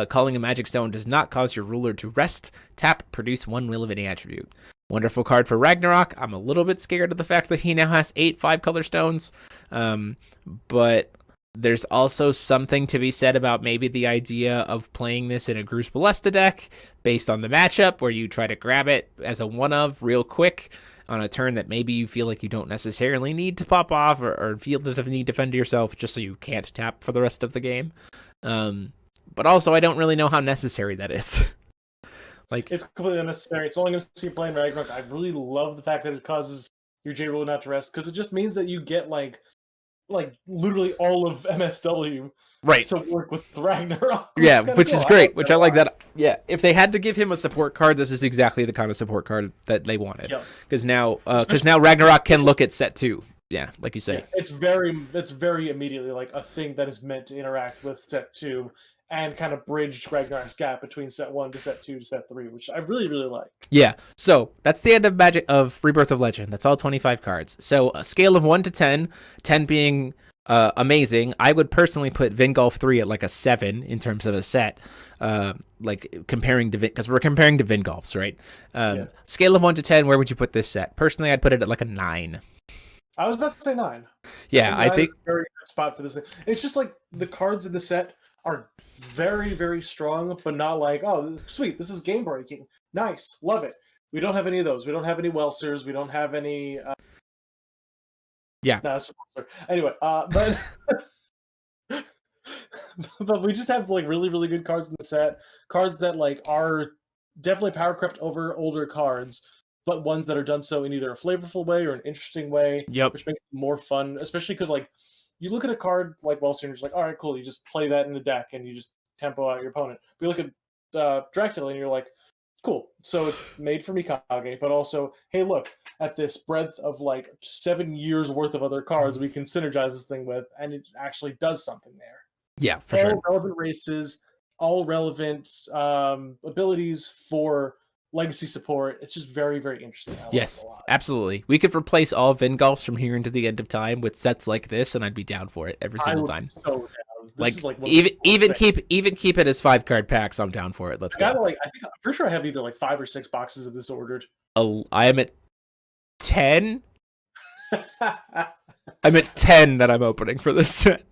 Calling a magic stone does not cause your ruler to rest. Tap, produce 1 will of any attribute. Wonderful card for Ragnarok. I'm a little bit scared of the fact that he now has 8 5-color stones. But there's also something to be said about maybe the idea of playing this in a Gruus Ballista deck based on the matchup where you try to grab it as a one-of real quick on a turn that maybe you feel like you don't necessarily need to pop off or feel the need to defend yourself just so you can't tap for the rest of the game. But also, I don't really know how necessary that is. Like, it's completely unnecessary. It's only going to see you playing Ragnarok. I really love the fact that it causes your J ruler not to rest because it just means that you get like literally all of MSW right to work with Ragnarok. Yeah, which is great. Which I like that. Yeah, if they had to give him a support card, this is exactly the kind of support card that they wanted. Because now Ragnarok can look at set 2. Yeah, like you say. Yeah, it's very immediately like a thing that is meant to interact with set 2 and kind of bridge Ragnarok's gap between set 1 to set 2 to set 3, which I really, really like. Yeah, so that's the end of Rebirth of Legend. That's all 25 cards. So a scale of 1 to 10, 10 being amazing, I would personally put Vingolf 3 at like a 7 in terms of a set, like comparing to because we're comparing to Vingolfs, right? Scale of 1 to 10, where would you put this set? Personally, I'd put it at like a 9. I was about to say 9. Yeah, I think very good spot for this thing. It's just like the cards in the set are very, very strong, but not like, oh, sweet, this is game breaking. Nice, love it. We don't have any of those. We don't have any Welsers. We don't have any. Yeah. No, anyway, but but we just have like really, really good cards in the set. Cards that like are definitely power crept over older cards, but ones that are done so in either a flavorful way or an interesting way. Yep. Which makes it more fun, especially because like you look at a card like Welser and you're just like, all right, cool. You just play that in the deck and you just tempo out your opponent. But you look at Dracula and you're like, cool. So it's made for mikage, but also, hey, look at this breadth of like 7 years worth of other cards we can synergize this thing with, and it actually does something there. Yeah, for all sure. Relevant races, all relevant abilities for legacy support. It's just very, very interesting. Yes, absolutely. We could replace all Vingolfs from here into the end of time with sets like this, and I'd be down for it every single time. So down. Like even keep it as 5-card packs. I'm down for it. Let's go. I'm pretty sure I have either like 5 or 6 boxes of this ordered. I am at 10. I'm at 10 that I'm opening for this set.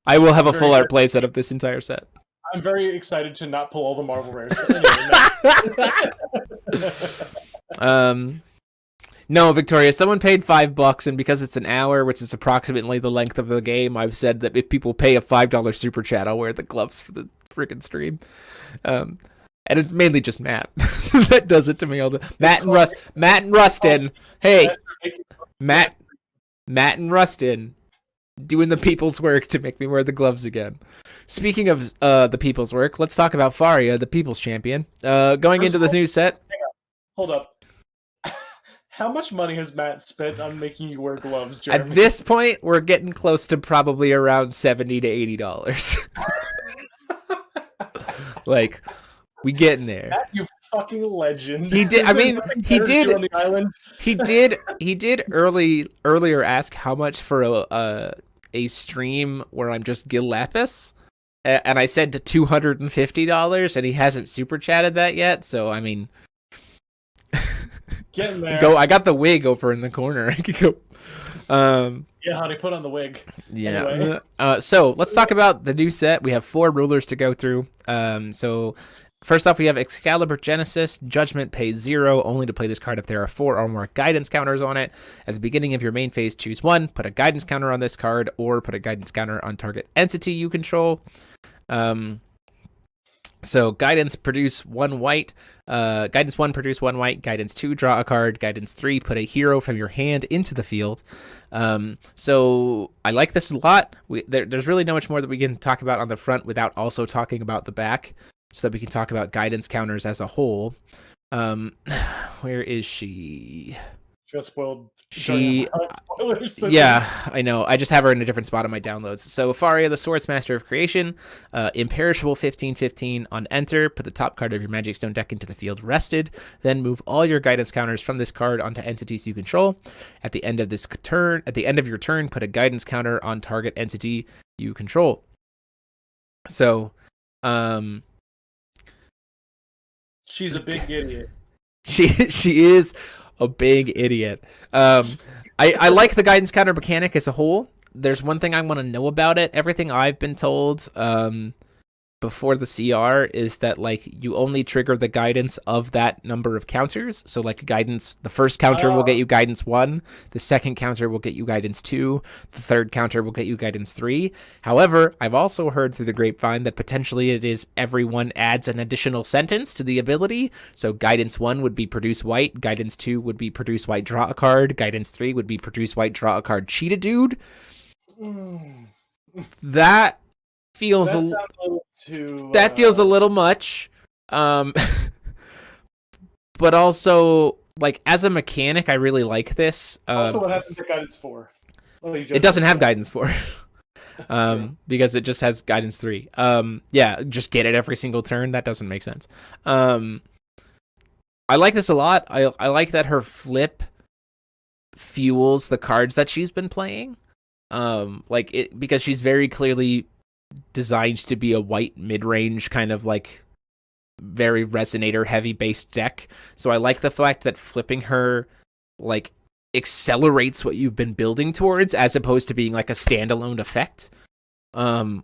I will have a full art playset of this entire set. I'm very excited to not pull all the Marvel rares. No, Victoria, someone paid $5, and because it's an hour, which is approximately the length of the game, I've said that if people pay a $5 super chat, I'll wear the gloves for the freaking stream. And it's mainly just Matt that does it to me all the Matt and Rustin. Hey, Matt and Rustin doing the people's work to make me wear the gloves again. Speaking of the people's work, let's talk about Faria, the people's champion. Going into this new set. Hold up. How much money has Matt spent on making you wear gloves, Jeremy? At this point, we're getting close to probably around $70 to $80. Like, we getting there. Matt, you fucking legend. He did. I mean, he did. On the island. He did earlier ask how much for a stream where I'm just Gil Lapis, and I said to $250, and he hasn't super chatted that yet. So I mean. Getting there. Go! I got the wig over in the corner. I could go. Yeah, honey, put on the wig. Yeah. Anyway. So let's talk about the new set. We have 4 rulers to go through. So first off, we have Excalibur Genesis. Judgment pays 0, only to play this card if there are 4 or more guidance counters on it. At the beginning of your main phase, choose 1. Put a guidance counter on this card, or put a guidance counter on target entity you control. So guidance, produce 1 white. Guidance 1, produce 1 white. Guidance 2, draw a card. Guidance 3, put a hero from your hand into the field. So I like this a lot. There's really not much more that we can talk about on the front without also talking about the back, so that we can talk about guidance counters as a whole. Where is she? She got spoiled. She, Spoilers. yeah, I know. I just have her in a different spot on my downloads. So Faria, the Swordsmaster of Creation, Imperishable 15/15 on enter. Put the top card of your Magic Stone deck into the field rested. Then move all your guidance counters from this card onto entities you control. At the end of your turn, put a guidance counter on target entity you control. So, she's a big idiot. She is a big idiot. I like the guidance counter mechanic as a whole. There's one thing I want to know about it. Everything I've been told before the CR is that like you only trigger the guidance of that number of counters. So like guidance, the first counter will get you guidance 1, the second counter will get you guidance 2, the third counter will get you guidance 3. However, I've also heard through the grapevine that potentially it is everyone adds an additional sentence to the ability. So guidance 1 would be produce white, guidance 2 would be produce white, draw a card, guidance 3 would be produce white, draw a card, cheat a dude. That feels that feels a little much, but also like as a mechanic I really like this. Also, what happened to guidance 4? It doesn't have guidance 4 because it just has guidance 3. Yeah, just get it every single turn. That doesn't make sense. I like this a lot. I like that her flip fuels the cards that she's been playing, like it, because she's very clearly designed to be a white mid-range kind of like very resonator heavy based deck. So I like the fact that flipping her like accelerates what you've been building towards as opposed to being like a standalone effect,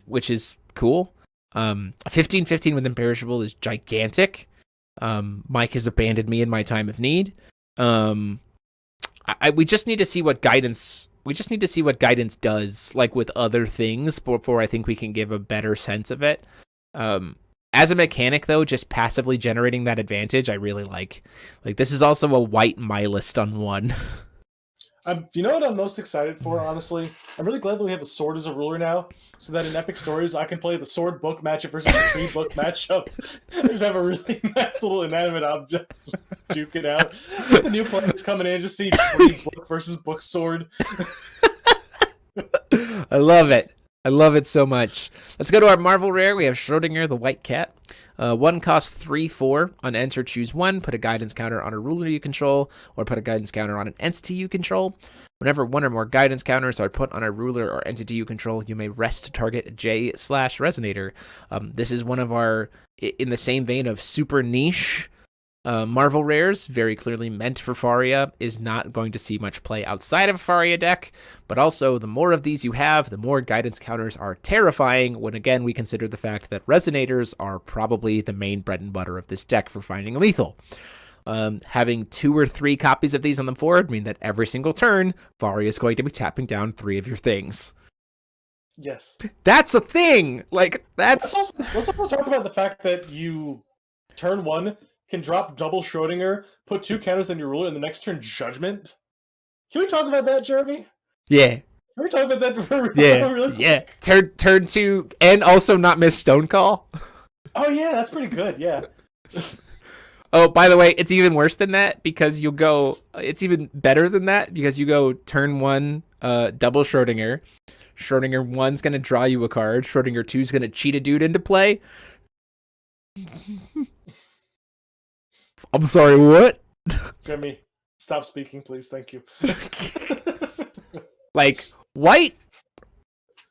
which is cool. 15/15 with Imperishable is gigantic. Mike has abandoned me in my time of need. We just need to see what guidance. We just need to see what guidance does, like with other things, before I think we can give a better sense of it. As a mechanic, though, just passively generating that advantage, I really like. Like this is also a white Mylist on 1. You know what I'm most excited for, honestly? I'm really glad that we have a sword as a ruler now, so that in Epic Stories I can play the sword book matchup versus the tree book matchup. Just have a really nice little inanimate object duke it out. The new players coming in, just see tree book versus book sword. I love it. I love it so much. Let's go to our Marvel rare. We have Schrodinger, the white cat. 1 costs 3/4. On enter, choose 1. Put a guidance counter on a ruler you control, or put a guidance counter on an entity you control. Whenever 1 or more guidance counters are put on a ruler or entity you control, you may rest target J/Resonator. This is one of our, in the same vein of super niche Marvel rares, very clearly meant for Faria, is not going to see much play outside of a Faria deck, but also the more of these you have, the more guidance counters are terrifying when, again, we consider the fact that Resonators are probably the main bread and butter of this deck for finding lethal. Having 2 or 3 copies of these on the board mean that every single turn, Faria is going to be tapping down 3 of your things. Yes. That's a thing! Like, that's... Let's also talk about the fact that you, turn 1, can drop double Schrodinger, put 2 counters on your ruler, and the next turn Judgment. Can we talk about that, Jeremy? Yeah. Can we talk about that for really quick? Turn 2, and also not miss Stone Call. Oh yeah, that's pretty good, yeah. Oh, by the way, it's even worse than that because you go... It's even better than that because you go turn 1, double Schrodinger. Schrodinger 1's going to draw you a card. Schrodinger 2's going to cheat a dude into play. I'm sorry, what? Jeremy, stop speaking, please. Thank you. Like, White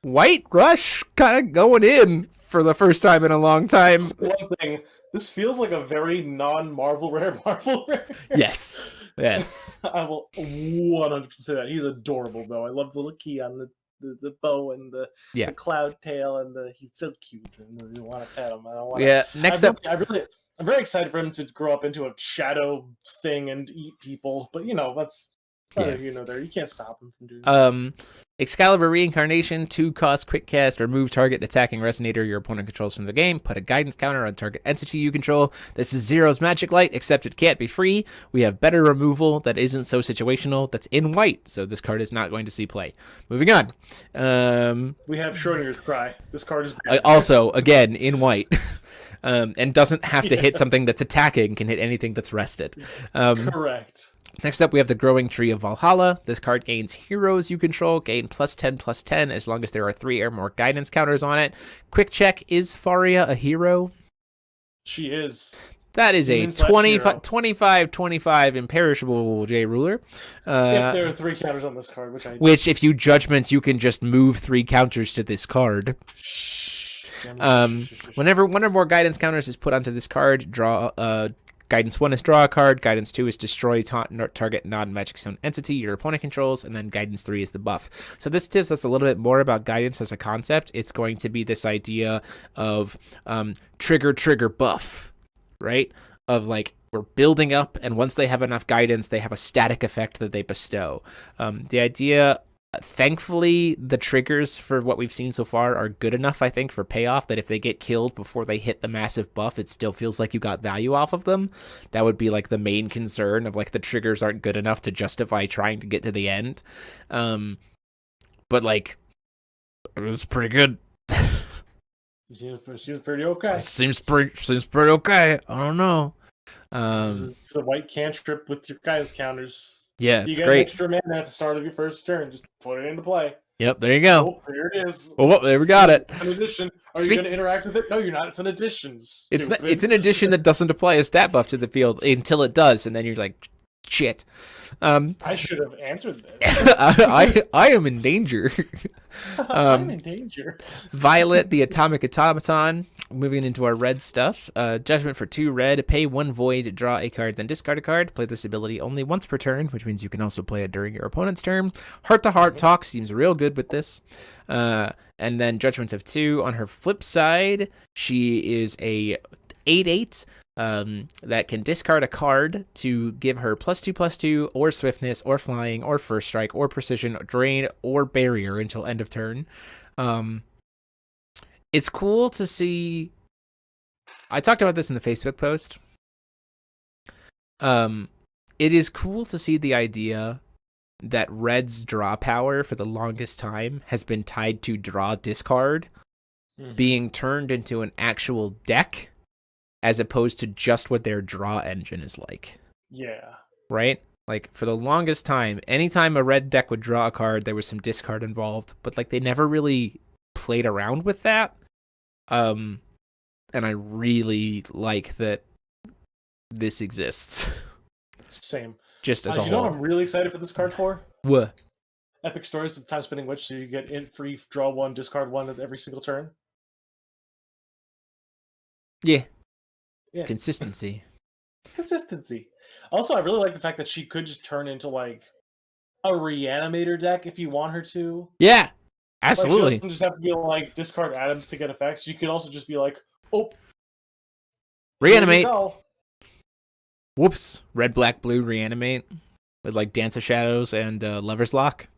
Rush kind of going in for the first time in a long time. One thing, this feels like a very non-Marvel rare Marvel rare. Yes. I will 100% say that. He's adorable, though. I love the little key on the bow and the cloud tail, and he's so cute. And you want to pet him. Next up... I'm very excited for him to grow up into a shadow thing and eat people, but that's neither here nor there. You can't stop him from doing that. Excalibur Reincarnation, 2 cost, quick cast, remove target attacking Resonator your opponent controls from the game, put a guidance counter on target entity you control. This is Zero's Magic Light, except it can't be free. We have better removal that isn't so situational, that's in white, so this card is not going to see play. Moving on. We have Schrodinger's Cry. This card is bad. Also, again, in white. And doesn't have to hit something that's attacking, can hit anything that's rested. Correct. Next up, we have the Growing Tree of Valhalla. This card gains heroes you control, gain +10/+10 as long as there are 3 or more guidance counters on it. Quick check, is Faria a hero? She is. That is a 25/25 Imperishable J Ruler. If there are 3 counters on this card, which if you judgments, you can just move 3 counters to this card. Whenever one or more guidance counters is put onto this card, draw Guidance 1 is draw a card, Guidance 2 is destroy target non-magic zone entity your opponent controls, and then Guidance 3 is the buff. So this tells us a little bit more about guidance as a concept. It's going to be this idea of trigger buff, right? Of like, we're building up, and once they have enough guidance, they have a static effect that they bestow. The idea... Thankfully, the triggers for what we've seen so far are good enough, I think, for payoff, that if they get killed before they hit the massive buff, it still feels like you got value off of them. That would be, like, the main concern of, like, the triggers aren't good enough to justify trying to get to the end. But, like, it was pretty good. Seems pretty okay. Seems pretty okay. I don't know. It's a white cantrip with your guys counters. Yeah, it's you get great. Extra mana at the start of your first turn. Just put it into play. Yep, there you go. Oh, here it is. Oh, there we got it. An addition. Are you going to interact with it? No, you're not. It's an addition. It's an addition that doesn't apply a stat buff to the field until it does, and then you're like, shit. I should have answered this. I am in danger. I'm in danger. Violet, the Atomic Automaton. Moving into our red stuff. Judgment for 2 red. Pay 1 void, draw a card, then discard a card. Play this ability only once per turn, which means you can also play it during your opponent's turn. Heart-to-heart talk seems real good with this. And then Judgment of 2. On her flip side, she is a 8/8. That can discard a card to give her +2/+2 or swiftness or flying or first strike or precision, drain or barrier until end of turn. It's cool to see. I talked about this in the Facebook post. It is cool to see the idea that Red's draw power for the longest time has been tied to draw discard being turned into an actual deck, as opposed to just what their draw engine is like. Yeah. Right? Like, for the longest time, anytime a red deck would draw a card, there was some discard involved, but, like, they never really played around with that. And I really like that this exists. Same. Just as a whole. You know what I'm really excited for this card for? What? Epic Stories of Time Spinning Witch, so you get free draw 1, discard 1 at every single turn. Yeah. Yeah. Consistency. Also, I really like the fact that she could just turn into like a reanimator deck if you want her to. Yeah, absolutely. Like, she doesn't just have to be like discard atoms to get effects. You could also just be like, oh, reanimate. Whoops. Red, black, blue, reanimate with like Dance of Shadows and Lover's Lock.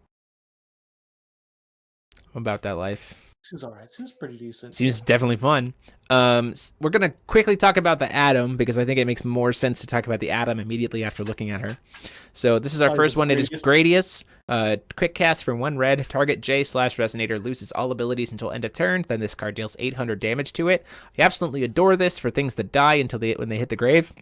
How about that life? Seems alright. Seems pretty decent. Seems definitely fun. We're going to quickly talk about the Atom, because I think it makes more sense to talk about the Atom immediately after looking at her. So this is our first one. It is Gradius. Quick cast for 1 red. Target J/Resonator loses all abilities until end of turn. Then this card deals 800 damage to it. I absolutely adore this for things that die when they hit the grave.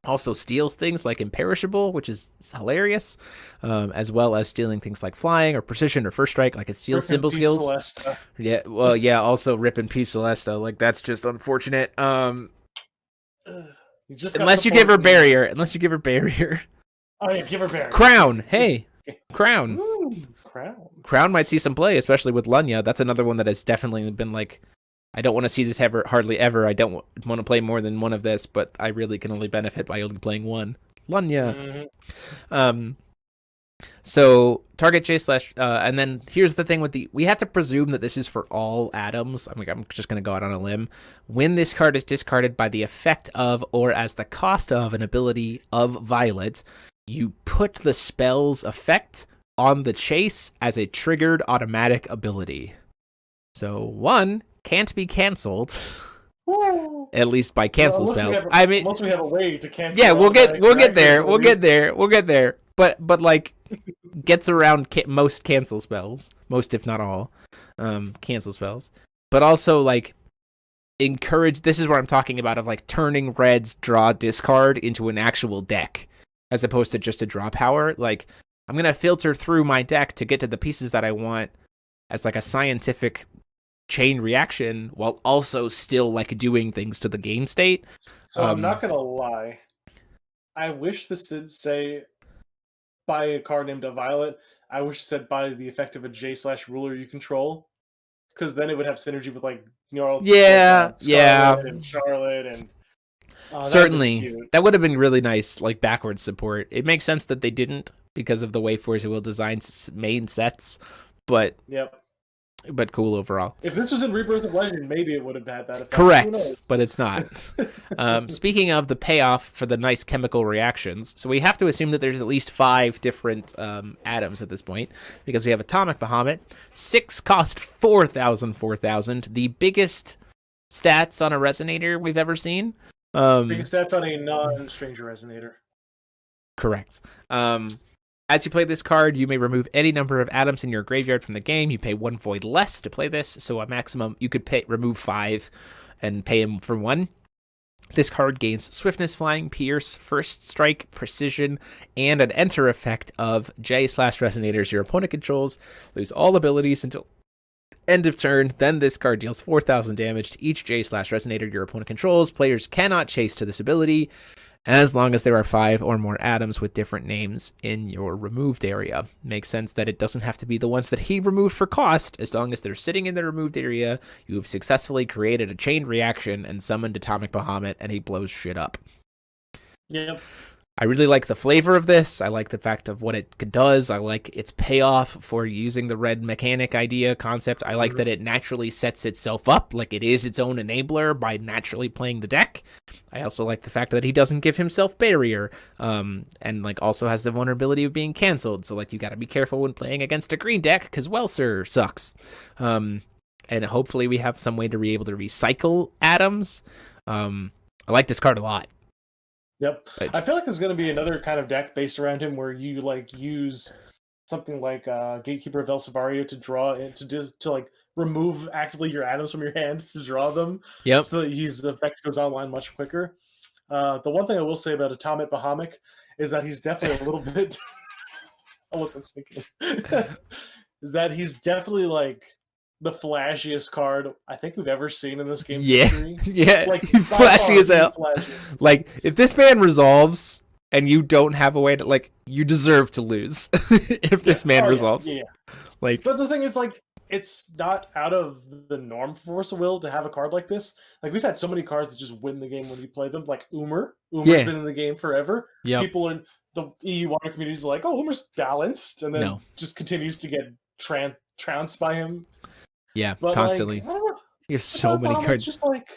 Also steals things like Imperishable, which is hilarious, as well as stealing things like flying or precision or first strike, like it steals symbol skills. Celeste. Yeah, well, yeah, also Rip and P Celeste, like that's just unfortunate. Unless you give her barrier. Oh yeah, give her barrier. Crown, hey, Crown. Ooh, Crown might see some play, especially with Lanya. That's another one that has definitely been like, I don't want to see this hardly ever. I don't want to play more than one of this, but I really can only benefit by only playing one. Lanya. So target J/, and then here's the thing with we have to presume that this is for all atoms. I mean, I'm just going to go out on a limb. When this card is discarded by the effect of or as the cost of an ability of Violet, you put the spell's effect on the chase as a triggered automatic ability. So 1 can't be canceled, at least by cancel spells. Once we have a way to cancel. Yeah, we'll get there. But like gets around most cancel spells, most if not all, cancel spells. But also like encourage. This is what I'm talking about of like turning Red's draw discard into an actual deck. as opposed to just a draw power. Like, I'm going to filter through my deck to get to the pieces that I want as like a scientific chain reaction while also still like doing things to the game state. So I'm not going to lie. I wish this did say buy a card named a Violet. I wish it said buy the effect of a J/ruler you control. Because then it would have synergy with like Scarlet and Charlotte and certainly that would have been really nice, like backwards support. It makes sense that they didn't because of the way Forza Will designs main sets, but but cool overall. If this was in Rebirth of Legend, maybe it would have had that effect. Correct, but it's not. Speaking of the payoff for the nice chemical reactions, so we have to assume that there's at least 5 different atoms at this point, because we have Atomic Bahamut. 6 cost 4,000. The biggest stats on a resonator we've ever seen. Biggest stats on a non-stranger resonator. Correct. As you play this card, you may remove any number of atoms in your graveyard from the game. You pay 1 void less to play this, so a maximum you could remove 5 and pay him for 1. This card gains Swiftness, Flying, Pierce, First Strike, Precision, and an Enter effect of J/Resonators your opponent controls. Lose all abilities until end of turn. Then this card deals 4,000 damage to each J/Resonator your opponent controls. Players cannot chase to this ability as long as there are 5 or more atoms with different names in your removed area. Makes sense that it doesn't have to be the ones that he removed for cost. As long as they're sitting in the removed area, you have successfully created a chain reaction and summoned Atomic Bahamut, and he blows shit up. Yep. I really like the flavor of this. I like the fact of what it does. I like its payoff for using the red mechanic idea concept. I like that it naturally sets itself up, like it is its own enabler by naturally playing the deck. I also like the fact that he doesn't give himself barrier, and like also has the vulnerability of being canceled. So like you got to be careful when playing against a green deck because Welsir sucks. And hopefully we have some way to be able to recycle atoms. I like this card a lot. Yep. I feel like there's going to be another kind of deck based around him where you like use something like Gatekeeper of El Savario to draw it to like remove actively your atoms from your hand to draw them. Yep. So that his effect goes online much quicker. The one thing I will say about Atomic Bahamut is that he's definitely a little bit. I'll let this sink in. Is that he's definitely like the flashiest card I think we've ever seen in this game's history. Yeah, like flashy as hell. Like if this man resolves and you don't have a way to like, you deserve to lose if this man resolves. Yeah. Like, but the thing is, like, it's not out of the norm for Force of Will to have a card like this. Like we've had so many cards that just win the game when you play them. Like Umer's been in the game forever. Yeah, people in the EU water community is like, oh, Umer's balanced, and then just continues to get trounced by him. Yeah, but constantly. Like, I don't know. You have so many cards. Just like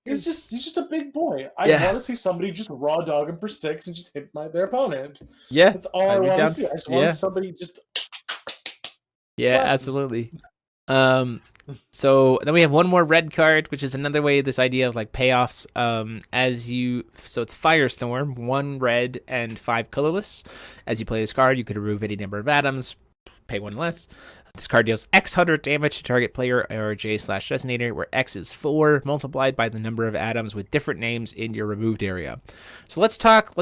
he's just a big boy. I want to see somebody just raw dog him for 6 and just hit their opponent. Yeah, that's all I want to see. I just want somebody just. Yeah, absolutely. So then we have one more red card, which is another way this idea of like payoffs. So it's Firestorm, 1 red and 5 colorless. As you play this card, you could remove any number of atoms, pay 1 less. This card deals X 100 damage to target player or J/Resonator, where X is 4 multiplied by the number of atoms with different names in your removed area. So let's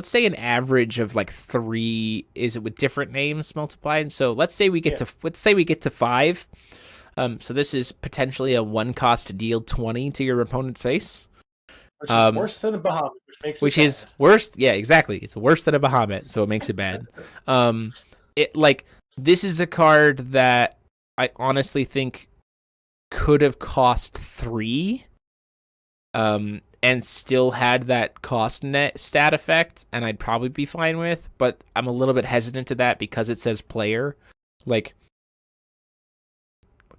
say an average of like 3 is it with different names multiplied. So let's say we get to 5. So this is potentially a 1 cost to deal 20 to your opponent's face. Which is worse than a Bahamut, which is worse. Yeah, exactly. It's worse than a Bahamut, so it makes it bad. This is a card that I honestly think could have cost 3, and still had that cost net stat effect, and I'd probably be fine with. But I'm a little bit hesitant to that because it says player, like.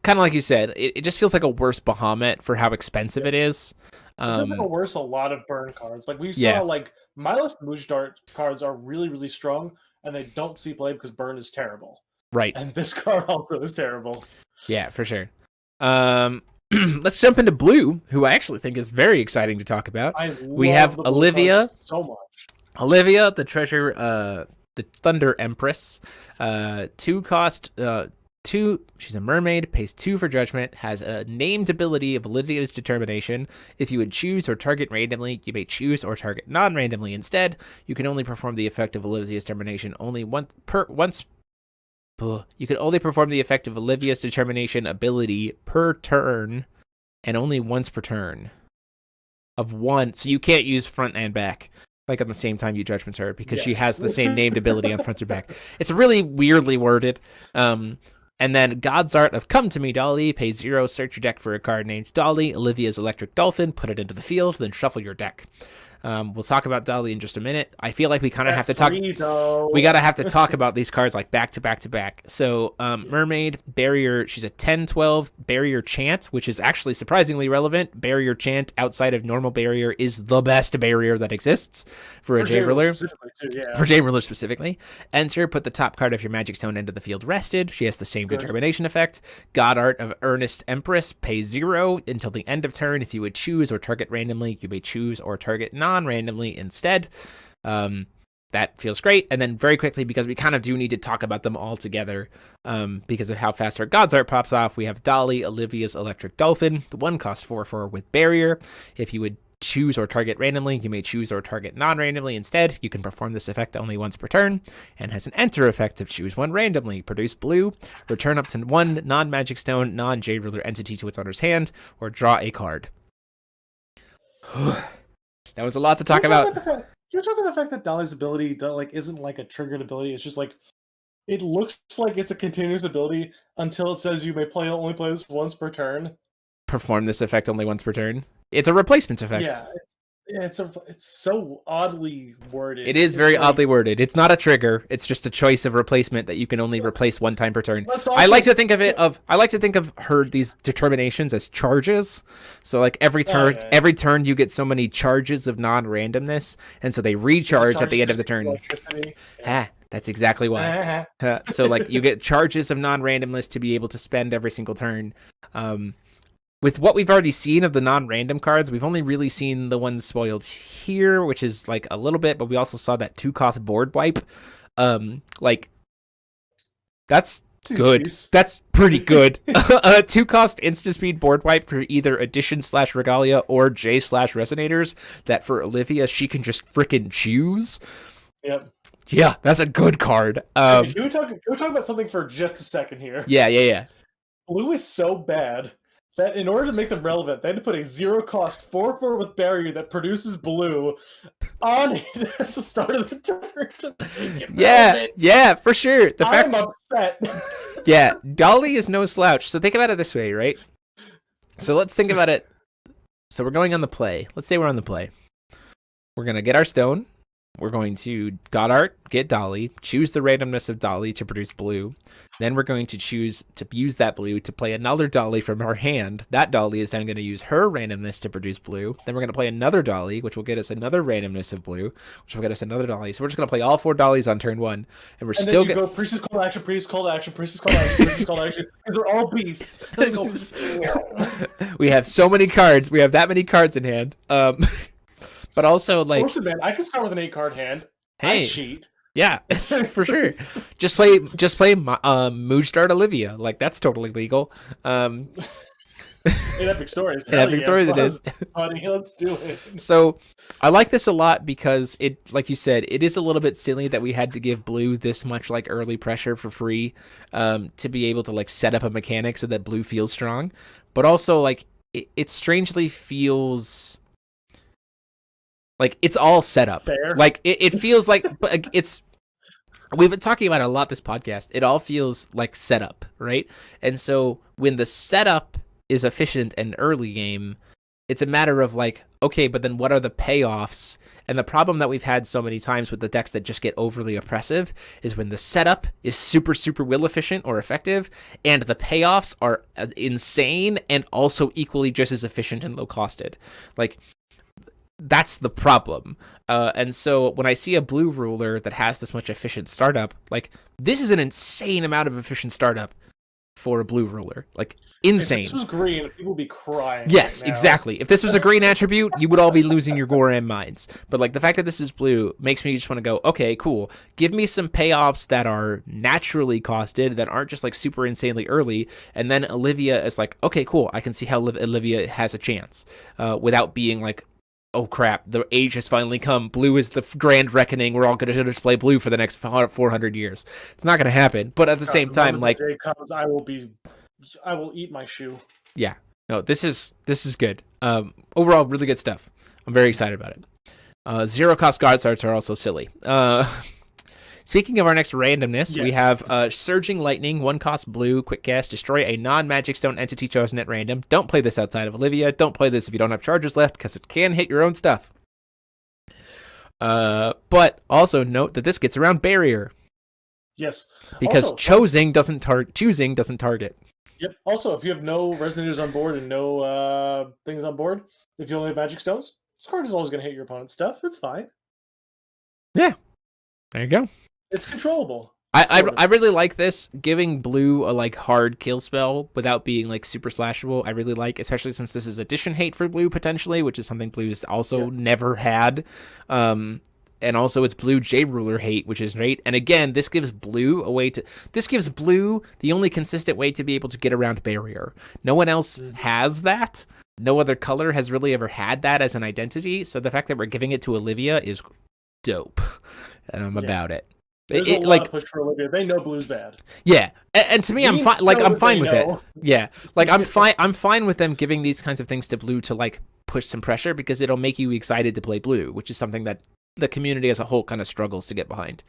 Kind of like you said, it just feels like a worse Bahamut for how expensive it is. It feels like a lot of burn cards. Like we saw, like Mindless Mujdart cards are really, really strong, and they don't see play because burn is terrible. Right. And this card also is terrible. Yeah, for sure. Let's jump into blue, who I actually think is very exciting to talk about. We have Olivia. So much. Olivia, the treasure, the Thunder Empress. 2 cost. 2. She's a mermaid, pays 2 for judgment, has a named ability of Olivia's determination. If you would choose or target randomly, you may choose or target non-randomly instead. You can only perform the effect of Olivia's determination only once. You can only perform the effect of Olivia's determination ability per turn, and only once per turn. Of 1, so you can't use front and back like on the same time you judgment her, because she has the same named ability on front or back. It's really weirdly worded. And then God's Art of Come to Me, Dolly. Pay 0, search your deck for a card named Dolly, Olivia's Electric Dolphin, put it into the field, then shuffle your deck. We'll talk about Dolly in just a minute. I feel like we kind of have to talk. We gotta have to talk about these cards like back to back to back. So, Mermaid, Barrier. She's a 10/12 Barrier Chant, which is actually surprisingly relevant. Barrier Chant outside of normal Barrier is the best barrier that exists for a J Ruler. For J Ruler specifically. Enter. Put the top card of your Magic Stone into the field rested. She has the same determination effect. God Art of Earnest Empress. Pay 0 until the end of turn. If you would choose or target randomly, you may choose or target non-randomly instead. That feels great. And then very quickly, because we kind of do need to talk about them all together, because of how fast our God's Art pops off, we have Dolly, Olivia's Electric Dolphin. The one costs 4/4 with Barrier. If you would choose or target randomly, you may choose or target non-randomly instead. You can perform this effect only once per turn, and has an enter effect of choose one randomly, produce blue, return up to 1 non-Magic Stone, non-J Ruler entity to its owner's hand, or draw a card. That was a lot to talk about. You're talking about the fact that Dolly's ability isn't like a triggered ability. It's just like it looks like it's a continuous ability until it says you may only play this once per turn. Perform this effect only once per turn. It's a replacement effect. Yeah, it's so oddly worded. It is very oddly worded. It's not a trigger. It's just a choice of replacement that you can only replace one time per turn. I like to think of her these determinations as charges. So like every turn you get so many charges of non-randomness, and so they recharge at the end of the turn. That's exactly why. So like you get charges of non-randomness to be able to spend every single turn. With what we've already seen of the non-random cards, we've only really seen the ones spoiled here, which is like a little bit, but we also saw that 2-cost board wipe. That's good. Geez. That's pretty good. 2-cost instant speed board wipe for either Addition/Regalia or J/Resonators that for Olivia, she can just frickin' choose. Yep. Yeah, that's a good card. Can we talk about something for just a second here? Yeah. Blue is so bad that in order to make them relevant, they had to put a 0-cost 4/4 with Barrier that produces blue on it at the start of the turn to make it relevant. Yeah, for sure. I'm upset. Yeah, Dolly is no slouch. So think about it this way, right? So let's think about it. So we're going on the play. Let's say we're on the play. We're going to get our stone. We're going to God Art, get Dolly, choose the randomness of Dolly to produce blue. Then we're going to choose to use that blue to play another Dolly from our hand. That Dolly is then going to use her randomness to produce blue. Then we're going to play another Dolly, which will get us another randomness of blue, which will get us another Dolly. So we're just going to play all 4 Dollies on turn 1. And we're still going to go Priestess Call Action, Priestess Call Action, Priestess Call Action, Priestess Call Action. Because they're all beasts. We have so many cards. We have that many cards in hand. But also, like... Listen, man, I can start with an 8-card hand. Hey. I cheat. Yeah, for sure. Just play Moodstart Olivia. Like, that's totally legal. In Epic Stories. In Epic Stories it is. Buddy, let's do it. So, I like this a lot because it, like you said, it is a little bit silly that we had to give Blue this much, like, early pressure for free to be able to, like, set up a mechanic so that Blue feels strong. But also, like, it strangely feels... like, it's all set up. Fair. Like, it feels like it's... We've been talking about it a lot this podcast. It all feels like setup, right? And so when the setup is efficient and early game, it's a matter of like, okay, but then what are the payoffs? And the problem that we've had so many times with the decks that just get overly oppressive is when the setup is super, super will efficient or effective, and the payoffs are insane and also equally just as efficient and low costed. Like, that's the problem. And so when I see a blue ruler that has this much efficient startup, like, this is an insane amount of efficient startup for a blue ruler. Like, If insane. this was green, people would be crying. Yes, right now. exactly. If this was a green attribute, you would all be losing your Goram minds. But like the fact that this is blue makes me just want to go, okay, cool. Give me some payoffs that are naturally costed, that aren't just like super insanely early. And then Olivia is like, okay, cool. I can see how Olivia has a chance without being like, oh crap, the age has finally come. Blue is the grand reckoning. We're all going to display blue for the next 400 years. It's not going to happen. But at the same time, like, the day comes, I will eat my shoe. yeah, no, this is good. Overall, really good stuff. I'm very excited about it. Zero cost guard arts are also silly. Speaking of our next randomness, we have Surging Lightning, 1 cost blue, quick cast, destroy a non-magic stone entity chosen at random. Don't play this outside of Olivia. Don't play this if you don't have charges left, because it can hit your own stuff. But also note that this gets around barrier. Yes. Because also, choosing doesn't target. Yep. Also, if you have no resonators on board and no things on board, if you only have magic stones, this card is always going to hit your opponent's stuff. It's fine. Yeah. There you go. It's controllable. I really like this, giving blue a like hard kill spell without being like super splashable. I really like, especially since this is addition hate for blue potentially, which is something blue's also never had. And also it's blue J ruler hate, which is great. And again, this gives blue the only consistent way to be able to get around barrier. No one else has that. No other color has really ever had that as an identity. So the fact that we're giving it to Olivia is dope, and I'm about it. There's a lot of push for Olivia. They know blue's bad. Yeah, and to me, I'm fine. Like I'm fine with it. Yeah, like I'm fine. I'm fine with them giving these kinds of things to blue to like push some pressure, because it'll make you excited to play blue, which is something that the community as a whole kind of struggles to get behind.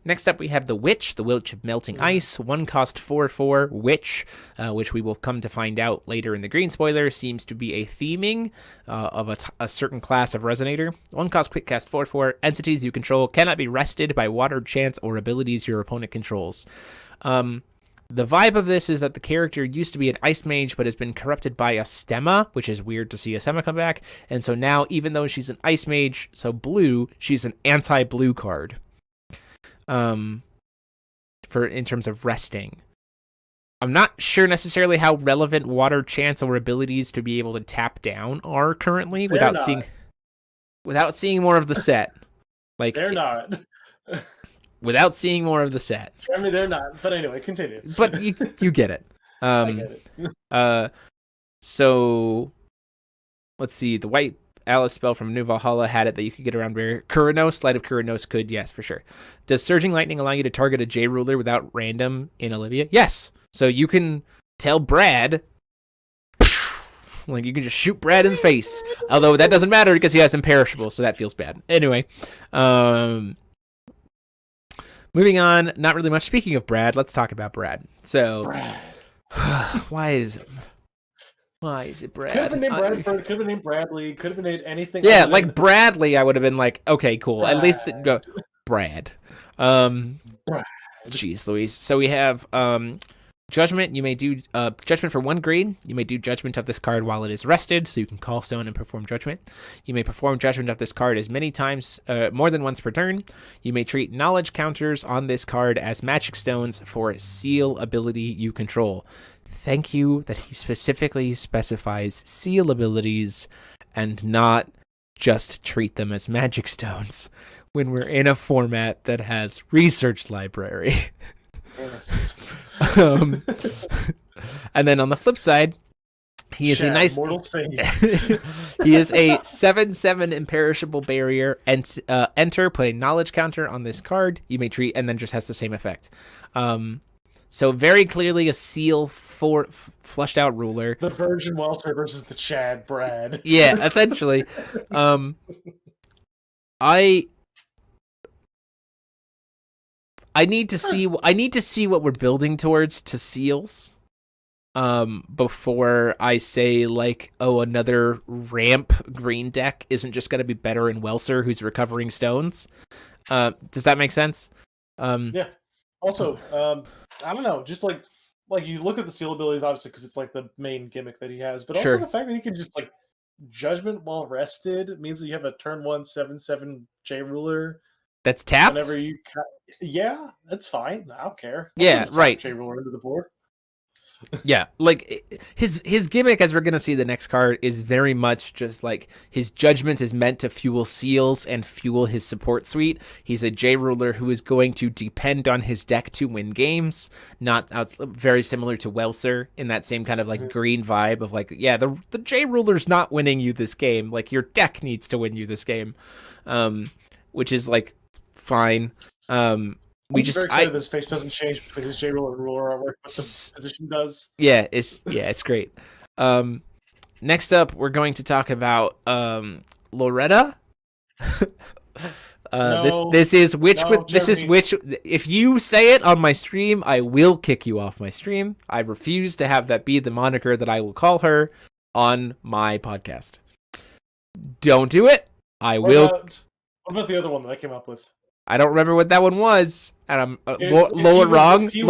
Next up, we have the Witch of Melting Ice, 1 cost 4/4 Witch, which we will come to find out later in the green spoiler seems to be a theming of a certain class of resonator. 1 cost quick cast 4/4. Entities you control cannot be rested by water chants or abilities your opponent controls. The vibe of this is that the character used to be an ice mage, but has been corrupted by a stemma, which is weird to see a stemma come back. And so now, even though she's an ice mage, so blue, she's an anti-blue card. In terms of resting. I'm not sure necessarily how relevant water chants or abilities to be able to tap down are currently without seeing more of the set. Like they're not. Without seeing more of the set. I mean, they're not. But anyway, continue. But you get it. I get it. So let's see. The white Alice spell from New Valhalla had it that you could get around barrier. Kuranos, Light of Kuranos could, yes, for sure. Does Surging Lightning allow you to target a J ruler without random in Olivia? Yes. So you can tell Brad, like you can just shoot Brad in the face. Although that doesn't matter because he has Imperishable, so that feels bad. Anyway, moving on, not really much. Speaking of Brad, let's talk about Brad. So, why is it Brad? Could have been named Bradford, could have been named Bradley, could have been named anything. Yeah, like Bradley, I would have been like, okay, cool. Brad. At least Brad. Jeez Louise. So we have Judgment. You may do Judgment for 1 green. You may do Judgment of this card while it is rested, so you can call stone and perform Judgment. You may perform Judgment of this card as many times, more than once per turn. You may treat knowledge counters on this card as magic stones for seal ability you control. Thank you that he specifically specifies seal abilities and not just treat them as magic stones when we're in a format that has research library. Yes. And then on the flip side, he is a nice mortal saint. He is a 7/7 imperishable barrier, and enter, put a knowledge counter on this card. You may treat, and then just has the same effect. So very clearly a seal for flushed out ruler. The Virgin Welser versus the Chad Brad. Yeah, essentially. I need to see what we're building towards to seals. Before I say like, oh, another ramp green deck isn't just gonna be better in Welser who's recovering stones. Does that make sense? Yeah. Also, I don't know, just like you look at the seal abilities, obviously, because it's like the main gimmick that he has, but also the fact that he can just like Judgment while rested means that you have a turn 1 7/7 J ruler. That's tapped. Whenever you, yeah, that's fine. I don't care. Yeah, right. J ruler into the board. Yeah, like his gimmick, as we're gonna see the next card, is very much just like his judgment is meant to fuel seals and fuel his support suite. He's a J ruler who is going to depend on his deck to win games. Very similar to Welser in that same kind of like green vibe of like, yeah, the J ruler's not winning you this game. Like your deck needs to win you this game, which is like fine. I'm very excited this face doesn't change between his J ruler and ruler artwork, but the position does. Yeah, it's great. Next up, we're going to talk about Loretta. This is which. If you say it on my stream, I will kick you off my stream. I refuse to have that be the moniker that I will call her on my podcast. Don't do it. What about the other one that I came up with? I don't remember what that one was, and I'm Lorong. She's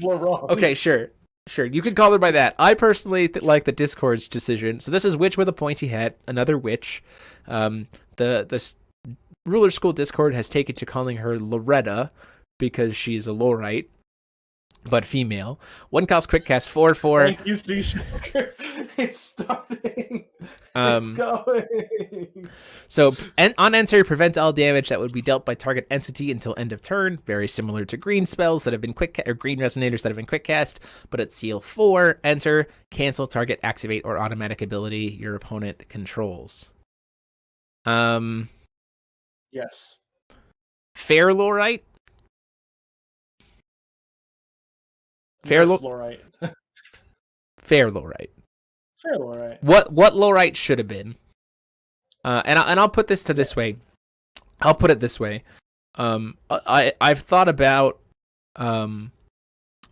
Lorong. Okay, sure. You can call her by that. I personally like the Discord's decision. So this is Witch with a Pointy Hat, another witch. The Ruler School Discord has taken to calling her Loretta because she's a Lorite, but female. One cost, quick cast, 4/4. Thank you, Seashocker. It's starting. It's going. So, on enter, prevent all damage that would be dealt by target entity until end of turn. Very similar to green spells that have been or green resonators that have been quick cast. But at seal 4, enter, cancel target, activate, or automatic ability your opponent controls. Yes. Fair Lorite. Fair Lorite. Fair Lorite. Fair Lorite. What Lorite should have been. And I'll put this this way. I'll put it this way. I've thought about. I've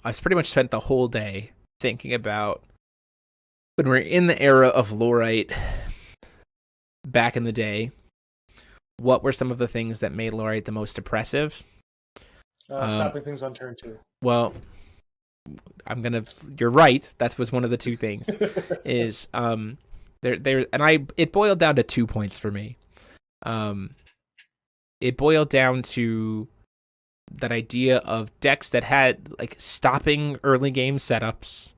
pretty much spent the whole day thinking about when we're in the era of Lorite. Back in the day, what were some of the things that made Lorite the most oppressive? Stopping things on turn 2. Well, you're right. That was one of the two things. Is it boiled down to 2 points for me. It boiled down to that idea of decks that had like stopping early game setups,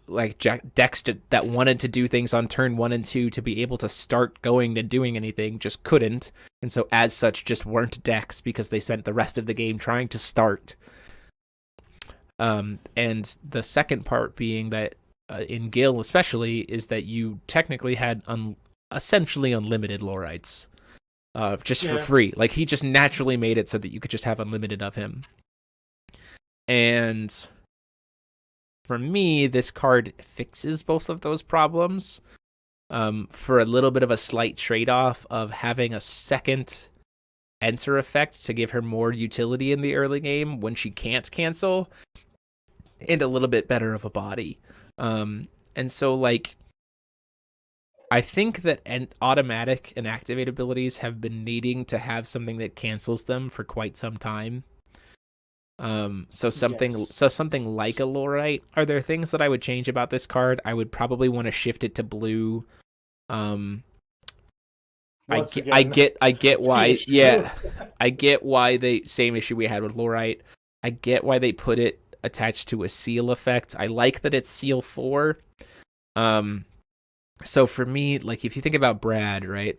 like decks that wanted to do things on turn 1 and 2 to be able to start going and doing anything, just couldn't, and so as such just weren't decks because they spent the rest of the game trying to start. And the second part being that in Gil especially is that you technically had essentially unlimited Lorites just for free. Like he just naturally made it so that you could just have unlimited of him. And for me, this card fixes both of those problems for a little bit of a slight trade-off of having a second enter effect to give her more utility in the early game when she can't cancel, and a little bit better of a body. And so, like, I think that automatic and activate abilities have been needing to have something that cancels them for quite some time. So something like a Lorite. Are there things that I would change about this card? I would probably want to shift it to blue. I get why. Yeah, I get why same issue we had with Lorite. I get why they put it attached to a seal effect. I like that it's seal 4. So for me, like if you think about Brad, right?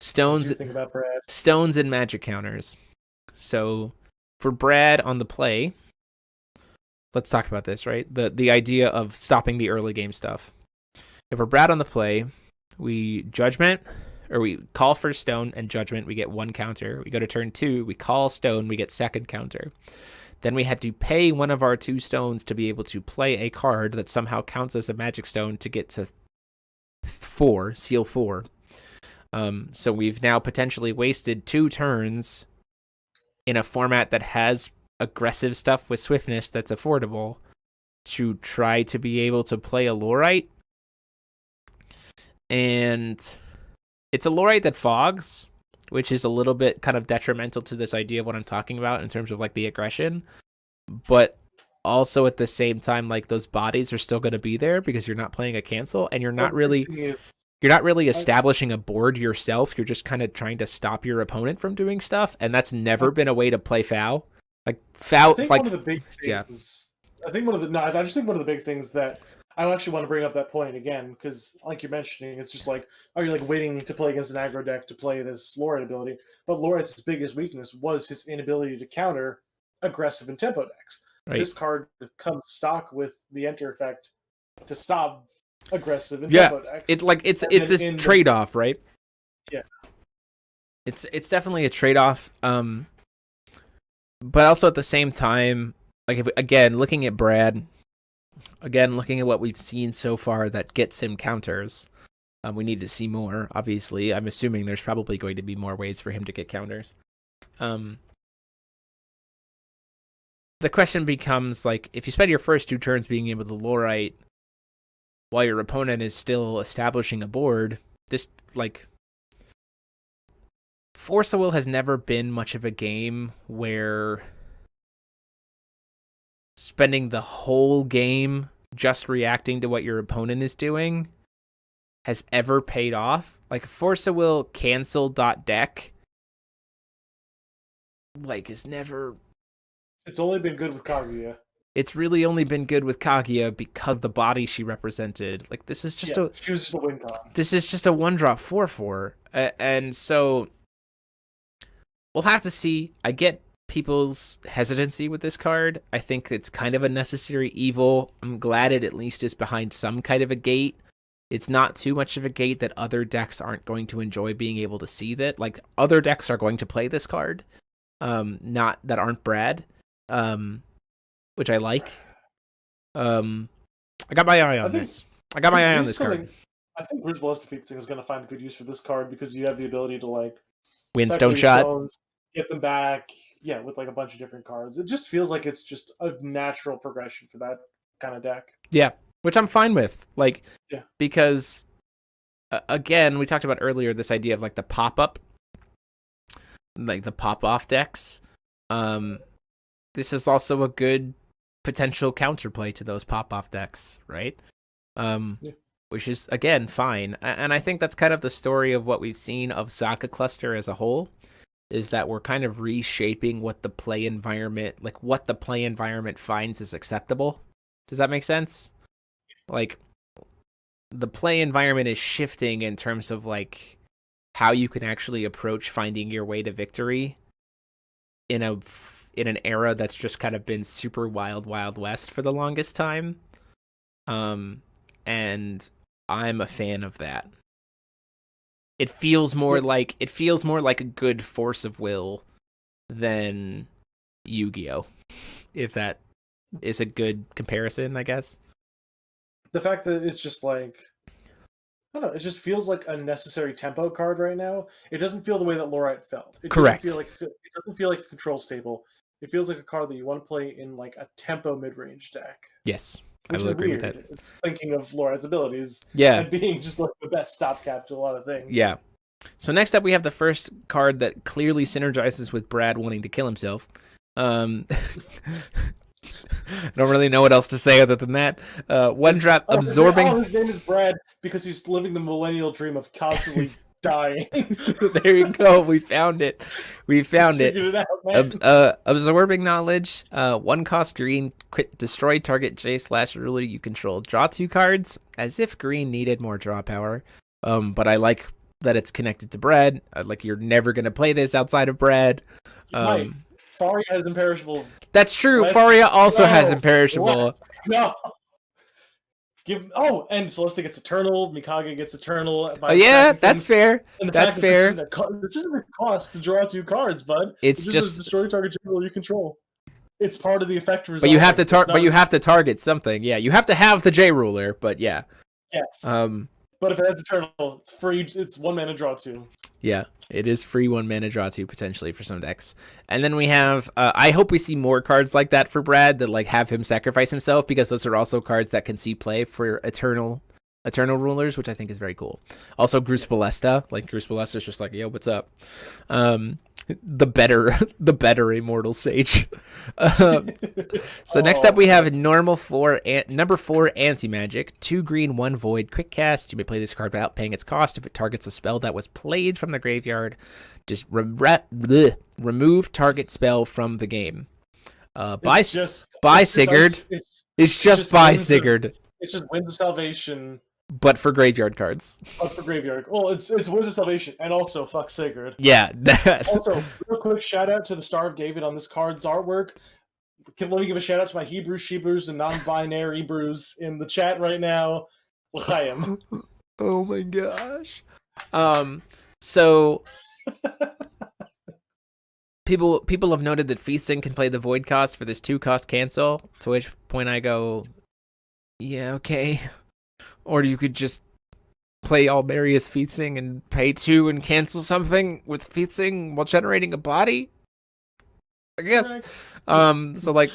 Stones and magic counters. So for Brad on the play, let's talk about this, right? The idea of stopping the early game stuff. If we're Brad on the play, we call for stone and judgment, we get 1 counter. We go to turn 2, we call stone, we get 2nd counter. Then we had to pay one of our 2 stones to be able to play a card that somehow counts as a magic stone to get to 4, seal 4. So we've now potentially wasted 2 turns in a format that has aggressive stuff with swiftness that's affordable to try to be able to play a Lorite. And it's a Lorite that fogs, which is a little bit kind of detrimental to this idea of what I'm talking about in terms of like the aggression. But also at the same time, like those bodies are still going to be there because you're not playing a cancel and you're not really establishing a board yourself. You're just kind of trying to stop your opponent from doing stuff. And that's never been a way to play foul. Like I think like one of the big yeah. things. I think one of the no. I just think one of the big things that I actually want to bring up that point again because, like you're mentioning, it's just like, are you like waiting to play against an aggro deck to play this Lorite ability? But Lorite's biggest weakness was his inability to counter aggressive and tempo decks. Right. This card comes stock with the enter effect to stop aggressive and Yeah. tempo decks. It's this trade-off, right? Yeah. It's definitely a trade-off. But also at the same time, like again, looking at Brad, looking at what we've seen so far that gets him counters. We need to see more, obviously. I'm assuming there's probably going to be more ways for him to get counters. The question becomes, like, if you spend your first 2 turns being able to Lorite while your opponent is still establishing a board, this, like, Force of Will has never been much of a game where spending the whole game just reacting to what your opponent is doing has ever paid off. Like, Force of Will cancel.deck, like, is never... It's only been good with Kaguya. It's really only been good with Kaguya because of the body she represented. Like, this is just she was just a win con. This is just a 1-drop 4/4. And so we'll have to see. I get people's hesitancy with this card. I think it's kind of a necessary evil. I'm glad it at least is behind some kind of a gate. It's not too much of a gate that other decks aren't going to enjoy being able to see that. Like, other decks are going to play this card, not that aren't Brad, which I like. I got my eye on this. I got my eye on this card. I think Crucible Defeating is going to find good use for this card because you have the ability to, like, win Stone Shot, stones, get them back, with like a bunch of different cards. It just feels like it's just a natural progression for that kind of deck. Yeah, which I'm fine with. Like, because again, we talked about earlier this idea of like the pop-up, like the pop-off decks. This is also a good potential counterplay to those pop-off decks, right? Which is, again, fine. And I think that's kind of the story of what we've seen of Saka Cluster as a whole, is that we're kind of reshaping what the play environment, like what the play environment finds is acceptable. Does that make sense? Like, the play environment is shifting in terms of like how you can actually approach finding your way to victory in an era that's just kind of been super wild west for the longest time. And I'm a fan of that. It feels more like a good Force of Will than Yu-Gi-Oh, if that is a good comparison, I guess. The fact that it's just like, I don't know, it just feels like a necessary tempo card right now. It doesn't feel the way that Lorite felt. Correct. It doesn't feel like a control staple. It feels like a card that you want to play in like a tempo mid-range deck. Yes, I will agree with that. It's thinking of Lorite's abilities, and being just like the best stopgap to a lot of things. Yeah. So next up, we have the first card that clearly synergizes with Brad wanting to kill himself. I don't really know what else to say other than that. 1-drop absorbing. His name is Brad because he's living the millennial dream of constantly dying. There you go. We found it. Figured it out, man. Absorbing knowledge. 1 cost green. Destroy target J/ruler you control. Draw 2 cards as if green needed more draw power. But I like that it's connected to Brad. Like, you're never gonna play this outside of Brad. Faria has Imperishable. That's true. Faria also has Imperishable. No. And Celeste gets Eternal. Mikage gets Eternal. That's fair. That's fair. This isn't a cost to draw 2 cards, bud. It's just destroy target general you control. It's part of the effect result. But you have to target something. Yeah, you have to have the J ruler. But yeah. Yes. But if it has Eternal, it's free. It's 1 mana draw 2. Yeah, it is free 1 mana draw 2 potentially for some decks. And then we have, I hope we see more cards like that for Brad that like have him sacrifice himself, because those are also cards that can see play for Eternal rulers, which I think is very cool. Also, Gruce Ballesta, like Gruce Ballesta is just like, yo, what's up? The better Immortal Sage. So next up we have number 4 anti-magic, 2 green, 1 void, quick cast. You may play this card without paying its cost. If it targets a spell that was played from the graveyard, just remove target spell from the game. By just Sigurd. It's just by Sigurd. It's just Winds of Salvation. But for graveyard cards. But for graveyard. Well, it's Winds of Salvation and also fuck Sigurd. Yeah. Also, real quick shout out to the Star of David on this card's artwork. Let me give a shout out to my Hebrew Shebrews and non-binary Hebrews in the chat right now. L'chaim. Oh my gosh. So people have noted that Feasting can play the void cost for this 2-cost cancel, to which point I go, yeah, okay. Or you could just play Alvarez Feasting and pay 2 and cancel something with Feasting while generating a body, I guess. So like,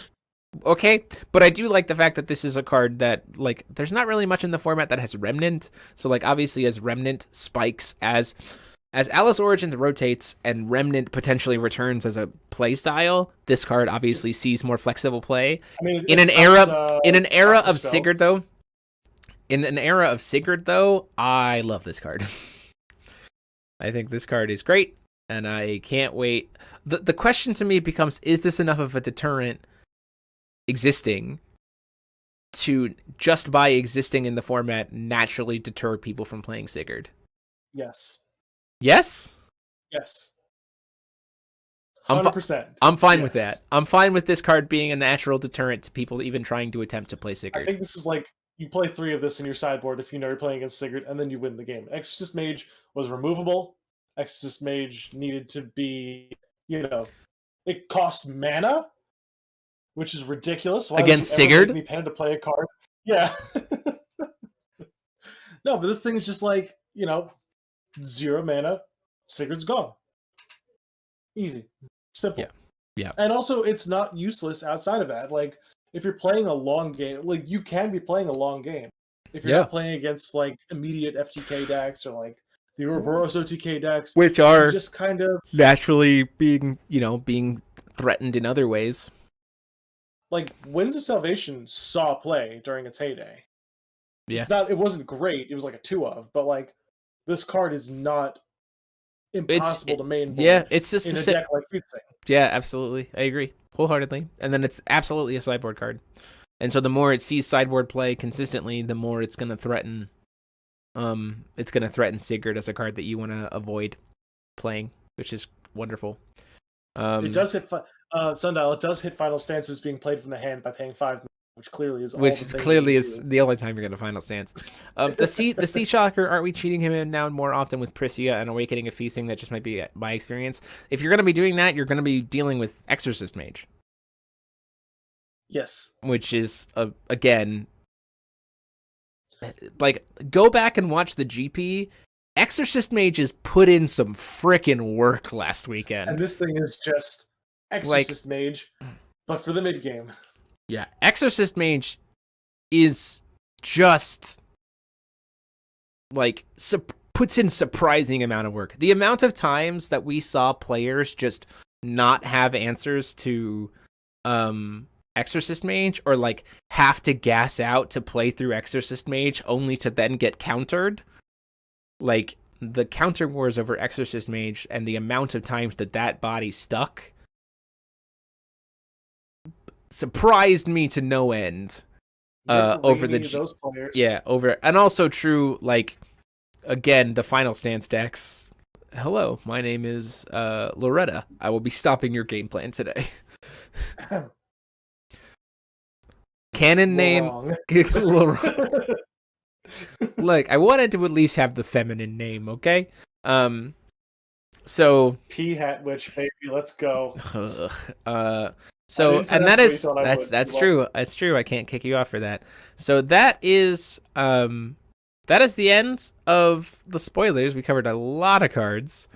okay, but I do like the fact that this is a card that, like, there's not really much in the format that has Remnant. So like, obviously, as Remnant spikes, as Alice Origins rotates and Remnant potentially returns as a play style, this card obviously sees more flexible play. I mean, in an era of Sigurd though. In an era of Sigurd though, I love this card. I think this card is great, and I can't wait. The question to me becomes: is this enough of a deterrent existing to, just by existing in the format, naturally deter people from playing Sigurd? Yes. Yes? Yes. 100%. I'm fine with that. I'm fine with this card being a natural deterrent to people even trying to attempt to play Sigurd. I think this is like, you play 3 of this in your sideboard if you know you're playing against Sigurd, and then you win the game. Exorcist Mage was removable. Exorcist Mage needed to be, it cost mana, which is ridiculous. Why against Sigurd? Make me pen to play a card. Yeah. No, but this thing is just like, 0 mana, Sigurd's gone. Easy. Simple. Yeah. And also, it's not useless outside of that. Like, if you're playing a long game, like, you can be playing a long game. If you're not playing against, like, immediate FTK decks or, like, the Ouroboros OTK decks, which are just kind of naturally being threatened in other ways. Like, Winds of Salvation saw play during its heyday. Yeah. It wasn't great. It was like a 2 of, but, like, this card is not impossible to main board. Yeah, it's just in a deck like Feasting. Yeah, absolutely. I agree wholeheartedly. And then it's absolutely a sideboard card. And so the more it sees sideboard play consistently, the more it's going to threaten Sigurd as a card that you want to avoid playing, which is wonderful. It does hit Sundial. It does hit Final Stance as being played from the hand by paying 5, which clearly is the only time you're going to Final Stance. The Sea Shocker, aren't we cheating him in now more often with Priscia and Awakening of Feasting? That just might be my experience. If you're going to be doing that, you're going to be dealing with Exorcist Mage. Yes. Which is, again, like, go back and watch the GP. Exorcist Mage has put in some frickin' work last weekend. And this thing is just Exorcist Mage, but for the mid game. Yeah, Exorcist Mage is just, like, puts in surprising amount of work. The amount of times that we saw players just not have answers to Exorcist Mage, or, like, have to gas out to play through Exorcist Mage only to then get countered. Like, the counter wars over Exorcist Mage and the amount of times that body stuck surprised me to no end. Over those players. Yeah, and also true, like, again, the Final Stance decks. Hello, my name is Loretta. I will be stopping your game plan today. Canon name. Look, I wanted to at least have the feminine name, okay? So P-Hat Witch, baby, let's go. So, and that's true. That's true. I can't kick you off for that. So that is the end of the spoilers. We covered a lot of cards.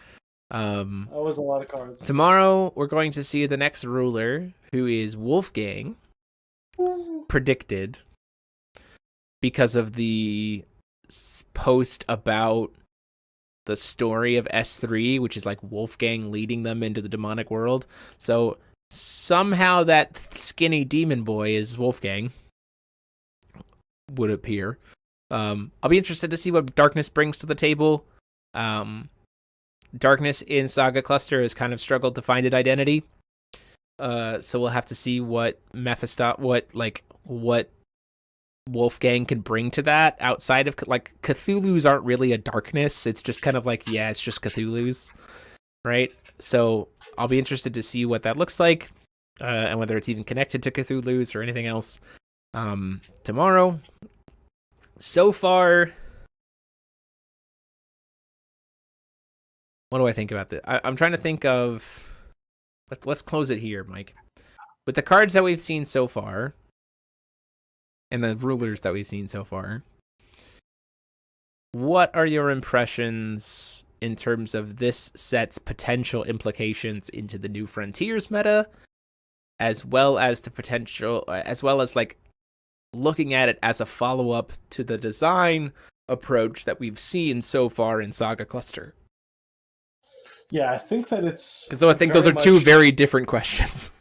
That was a lot of cards. Tomorrow we're going to see the next ruler, who is Wolfgang, predicted because of the post about the story of S3, which is like Wolfgang leading them into the demonic world. So somehow that skinny demon boy is Wolfgang, would appear. I'll be interested to see what Darkness brings to the table. Darkness in Saga Cluster has kind of struggled to find an identity. So we'll have to see what what Wolfgang can bring to that outside of like Cthulhu's aren't really a darkness. It's just kind of like, yeah, it's just Cthulhu's, right? So I'll be interested to see what that looks like, and whether it's even connected to Cthulhu's or anything else. Tomorrow. So far, what do I think about this? I'm trying to think of. Let's close it here, Mike. With the cards that we've seen so far, and the rulers that we've seen so far, what are your impressions in terms of this set's potential implications into the New Frontiers meta, as well as the potential, as well as like looking at it as a follow-up to the design approach that we've seen so far in Saga Cluster? Yeah, I think that it's... Because I think those are two very different questions.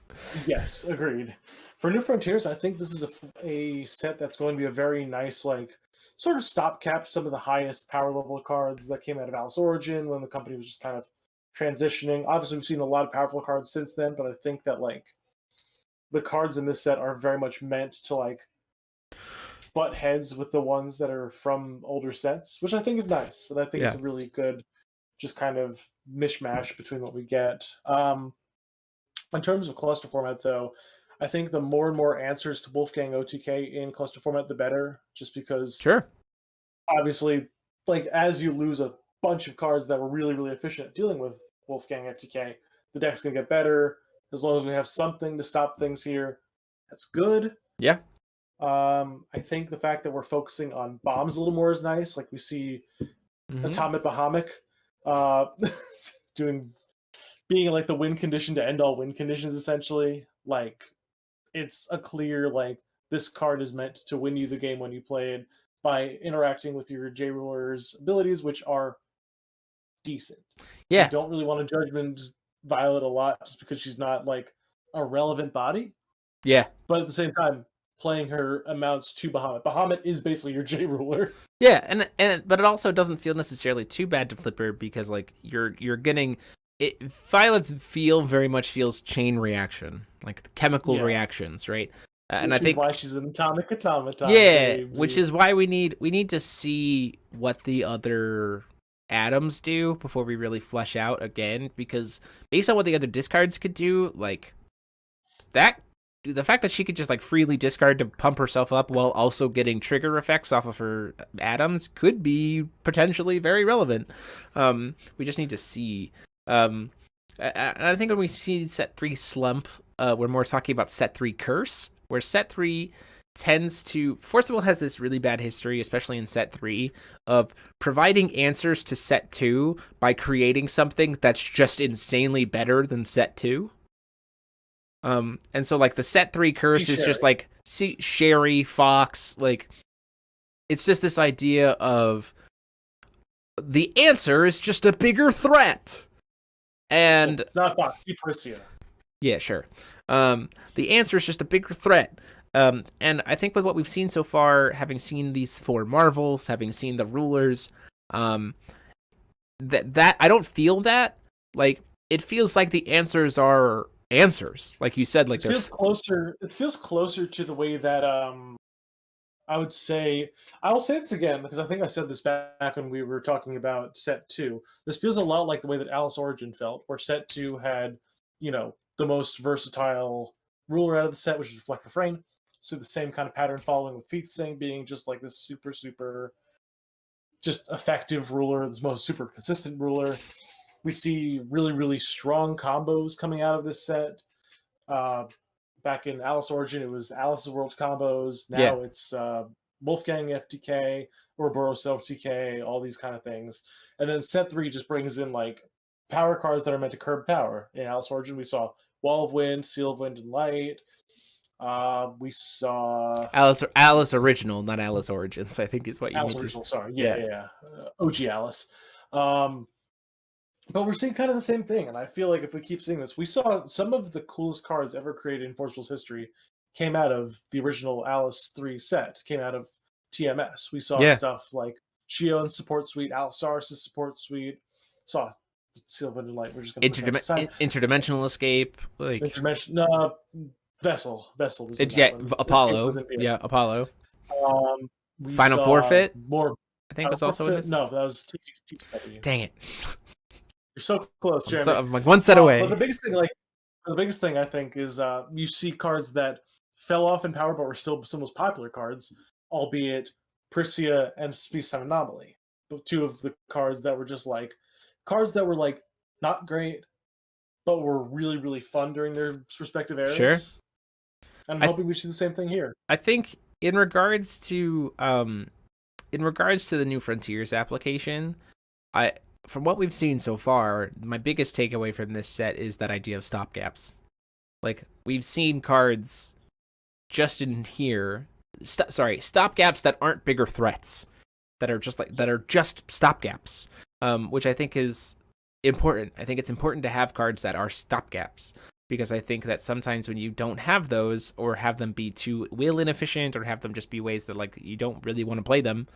Yes, agreed. For New Frontiers, I think this is a set that's going to be a very nice, like, sort of stopgap some of the highest power level cards that came out of Alice Origin when the company was just kind of transitioning. Obviously, we've seen a lot of powerful cards since then, but I think that, like, the cards in this set are very much meant to, like, butt heads with the ones that are from older sets, which I think is nice. And I think it's a really good, just kind of mishmash between what we get. In terms of cluster format, though, I think the more and more answers to Wolfgang OTK in cluster format, the better. Just because, obviously, like as you lose a bunch of cards that were really, really efficient at dealing with Wolfgang FTK, the deck's gonna get better. As long as we have something to stop things here, that's good. Yeah. I think the fact that we're focusing on bombs a little more is nice. Like we see Atomic Bahamut being like the win condition to end all win conditions, essentially. Like it's a clear, like, this card is meant to win you the game when you play it by interacting with your J Ruler's abilities, which are decent. Yeah. You don't really want to Judgment Violet a lot just because she's not like a relevant body. Yeah. But at the same time, playing her amounts to Bahamut. Bahamut is basically your J Ruler. Yeah, and but it also doesn't feel necessarily too bad to flip her because like you're getting it. Violet's feels chain reaction, like chemical reactions, right? And I think why she's an atomic automaton. Yeah, baby. Which is why we need to see what the other atoms do before we really flesh out again, because based on what the other discards could do, like that, the fact that she could just like freely discard to pump herself up while also getting trigger effects off of her atoms could be potentially very relevant. We just need to see. And I think when we see set 3 slump, we're more talking about set 3 curse, where set 3 tends to, Forcible has this really bad history, especially in set 3, of providing answers to set 2 by creating something that's just insanely better than set 2. And so like the set 3 curse is just like Sherry, Fox, like it's just this idea of the answer is just a bigger threat. And not Fox, Priscia. Yeah, sure. The answer is just a bigger threat. And I think with what we've seen so far, having seen these 4 marvels, having seen the rulers, that I don't feel that. Like it feels like the answers are answers, like you said. Like it feels closer. It feels closer to the way that I would say. I'll say this again because I think I said this back when we were talking about set 2. This feels a lot like the way that Alice Origin felt, where set 2 had, you know, the most versatile ruler out of the set, which is Reflect Refrain. So the same kind of pattern following with Feet Sing being just like this super just effective ruler, this most super consistent ruler. We see really strong combos coming out of this set. Back in Alice Origin, it was Alice's World combos. Now it's Wolfgang FTK, Ouroboros FTK, all these kind of things. And then set 3 just brings in like power cards that are meant to curb power. In Alice Origin, we saw Wall of Wind, Seal of Wind and Light. We saw Alice Original, not Alice Origins, I think is what you Alice mean. Original, sorry. Yeah. OG Alice. But we're seeing kind of the same thing, and I feel like if we keep seeing this, we saw some of the coolest cards ever created in Forcible's history came out of the original Alice 3 set, came out of TMS. We saw stuff like Shio and Support Suite, Allosaurus' Support Suite, saw Sylvan Light. We're just gonna interdimensional escape, like Vessel was in yeah, that one. Apollo, yeah, Apollo. We Final saw Forfeit, more. I think was also in this. No, that was Dang it! You're so close, Jeremy. I'm like one set away. But the biggest thing, I think, is you see cards that fell off in power, but were still some most popular cards, albeit Priscia and Space-Time Anomaly. Two of the cards that were just like cards that were like not great, but were really, really fun during their respective eras. Sure. And I'm hoping we see the same thing here. I think in regards to the New Frontiers application, from what we've seen so far, my biggest takeaway from this set is that idea of stopgaps. Like, we've seen cards just in here, stopgaps that aren't bigger threats, that are just stopgaps, which I think is important. I think it's important to have cards that are stopgaps, because I think that sometimes when you don't have those, or have them be too wheel inefficient, or have them just be ways that like you don't really want to play them,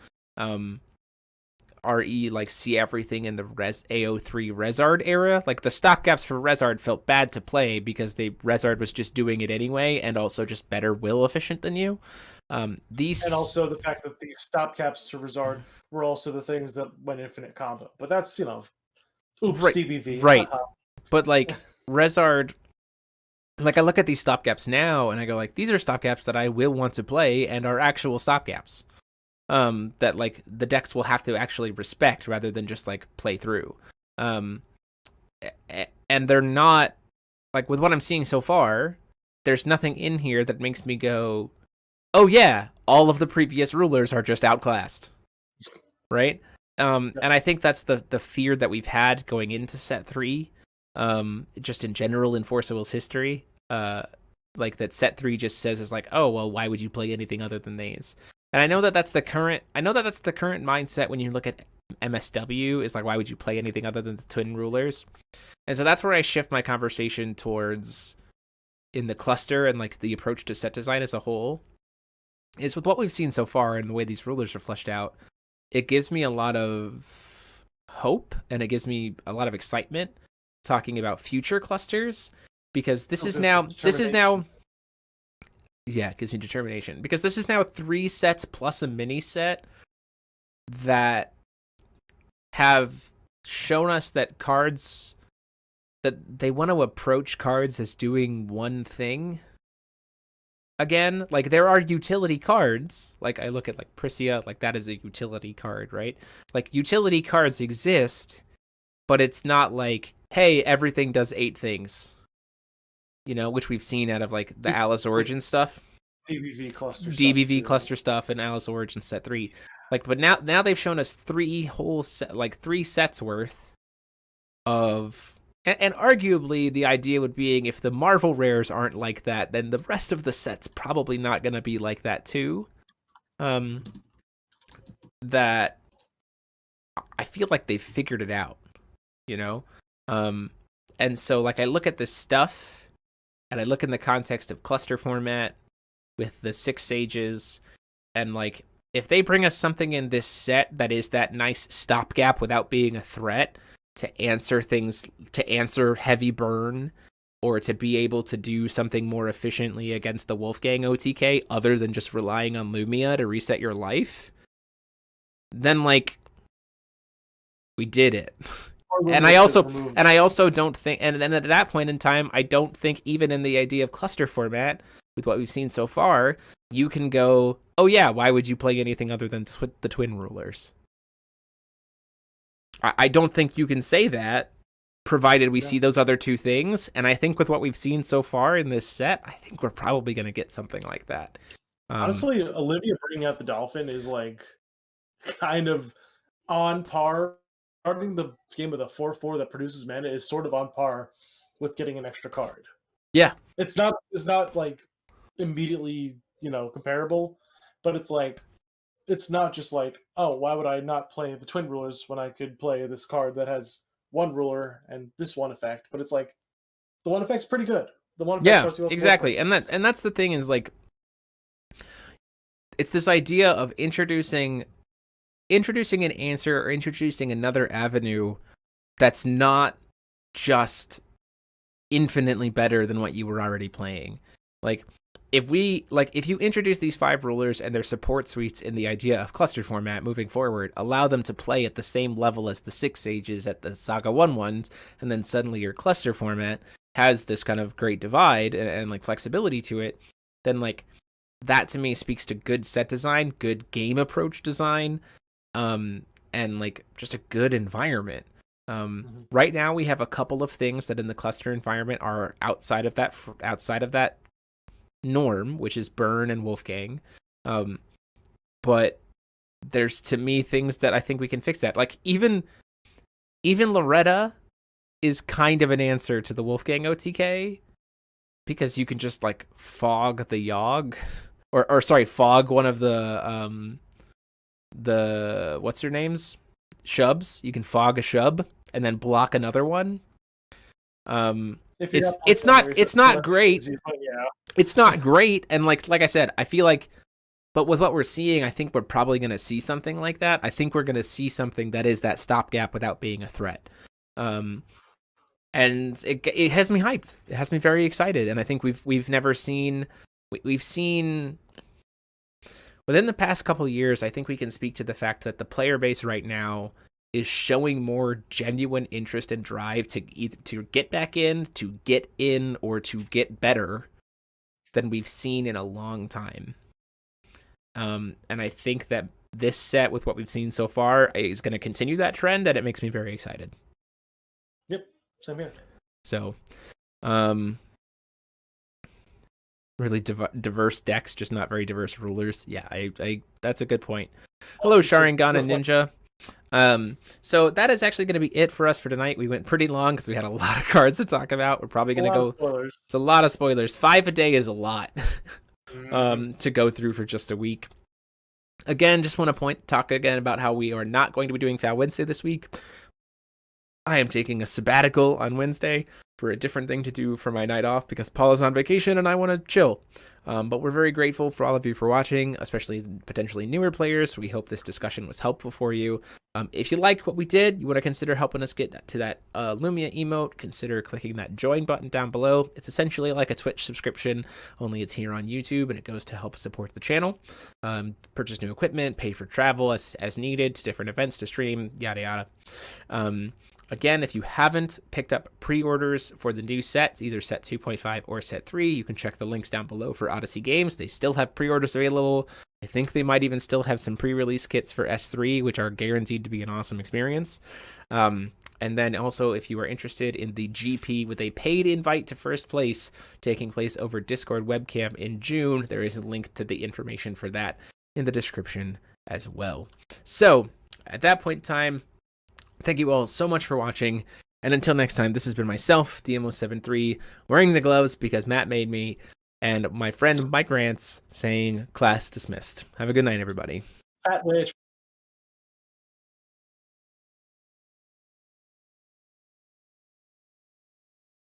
RE like see everything in the AO3 Rezard era. Like the stopgaps for Rezard felt bad to play because Rezard was just doing it anyway, and also just better will efficient than you. And also the fact that the stopgaps to Rezard were also the things that went infinite combo. But that's oops, right, DBV. Right. But like Rezard, like I look at these stopgaps now and I go like, these are stopgaps that I will want to play and are actual stopgaps. That like the decks will have to actually respect rather than just like play through. And they're not, like, with what I'm seeing so far, there's nothing in here that makes me go, oh yeah, all of the previous rulers are just outclassed. Right? And I think that's the fear that we've had going into set 3. Just in general in Force of Will's history. Like that set 3 just says is like, oh well, why would you play anything other than these? And I know that that's the current mindset when you look at MSW, is like, why would you play anything other than the twin rulers? And so that's where I shift my conversation towards in the cluster and like the approach to set design as a whole, is with what we've seen so far and the way these rulers are fleshed out, it gives me a lot of hope and it gives me a lot of excitement talking about future clusters, because this is now yeah, it gives me determination, because this is now 3 sets plus a mini set that have shown us that cards, that they want to approach cards as doing one thing again. Like there are utility cards, like I look at like Priscia, like that is a utility card, right? Like utility cards exist, but it's not like, hey, everything does 8 things. You know, which we've seen out of like the Alice Origin stuff. DBV cluster stuff and Alice Origin set 3. Like, but now they've shown us 3 sets worth of, and arguably the idea would be if the Marvel rares aren't like that, then the rest of the set's probably not going to be like that too. That I feel like they've figured it out, you know? And so like I look at this stuff, and I look in the context of cluster format with the 6 sages, and like if they bring us something in this set that is that nice stopgap without being a threat to answer things, to answer heavy burn, or to be able to do something more efficiently against the Wolfgang OTK other than just relying on Lumia to reset your life, then like we did it. And I also don't think, and then at that point in time, I don't think even in the idea of cluster format, with what we've seen so far, you can go, oh yeah, why would you play anything other than the twin rulers? I don't think you can say that, provided we see those other 2 things. And I think with what we've seen so far in this set, I think we're probably going to get something like that. Honestly, Olivia bringing out the Dolphin is like kind of on par. Starting the game with a 4/4 that produces mana is sort of on par with getting an extra card. Yeah. It's not like immediately, comparable, but it's like, it's not just like, oh, why would I not play the twin rulers when I could play this card that has 1 ruler and this 1 effect? But it's like the 1 effect's pretty good. The 1 effect exactly. And that's the thing, is like, it's this idea of introducing an answer or introducing another avenue that's not just infinitely better than what you were already playing. Like, if you introduce these 5 rulers and their support suites in the idea of cluster format moving forward, allow them to play at the same level as the 6 sages at the Saga 1 ones, and then suddenly your cluster format has this kind of great divide and like flexibility to it, then like that to me speaks to good set design, good game approach design, and like just a good environment. Right now we have a couple of things that in the cluster environment are outside of that norm, which is Burn and Wolfgang. But there's, to me, things that I think we can fix that. Like even Loretta is kind of an answer to the Wolfgang OTK, because you can just like fog the Yogg, or sorry, fog one of the what's their names? Shubs. You can fog a Shub and then block another one. It's not great. Yeah. It's not great, and like I said, I feel like, but with what we're seeing, I think we're probably going to see something like that. I think we're going to see something that is that stopgap without being a threat. And it has me hyped. It has me very excited, and I think we've seen within the past couple of years. I think we can speak to the fact that the player base right now is showing more genuine interest and drive to either to get back in, to get in, or to get better than we've seen in a long time. And I think that this set, with what we've seen so far, is going to continue that trend, and it makes me very excited. Yep, same here. So, really diverse decks, just not very diverse rulers. Yeah, I that's a good point. Hello, Sharingan and Ninja. So that is actually going to be it for us for tonight. We went pretty long because we had a lot of cards to talk about. We're probably going to go. Spoilers. It's a lot of spoilers. 5 a day is a lot to go through for just a week. Again, just want to talk again about how we are not going to be doing Foul Wednesday this week. I am taking a sabbatical on Wednesday for a different thing to do for my night off because Paul is on vacation and I want to chill. But we're very grateful for all of you for watching, especially potentially newer players. We hope this discussion was helpful for you. If you liked what we did, you want to consider helping us get to that Lumia emote, consider clicking that join button down below. It's essentially like a Twitch subscription, only it's here on YouTube, and it goes to help support the channel. Purchase new equipment, pay for travel as needed to different events to stream, yada yada. Again, if you haven't picked up pre-orders for the new sets, either set 2.5 or set 3, you can check the links down below for Odyssey Games. They still have pre-orders available. I think they might even still have some pre-release kits for S3, which are guaranteed to be an awesome experience. And then also, if you are interested in the GP with a paid invite to first place taking place over Discord webcam in June, there is a link to the information for that in the description as well. So, at that point in time, thank you all so much for watching, and until next time, this has been myself, DMO73, wearing the gloves because Matt made me, and my friend Mike Rance saying, class dismissed. Have a good night, everybody. Fat witch.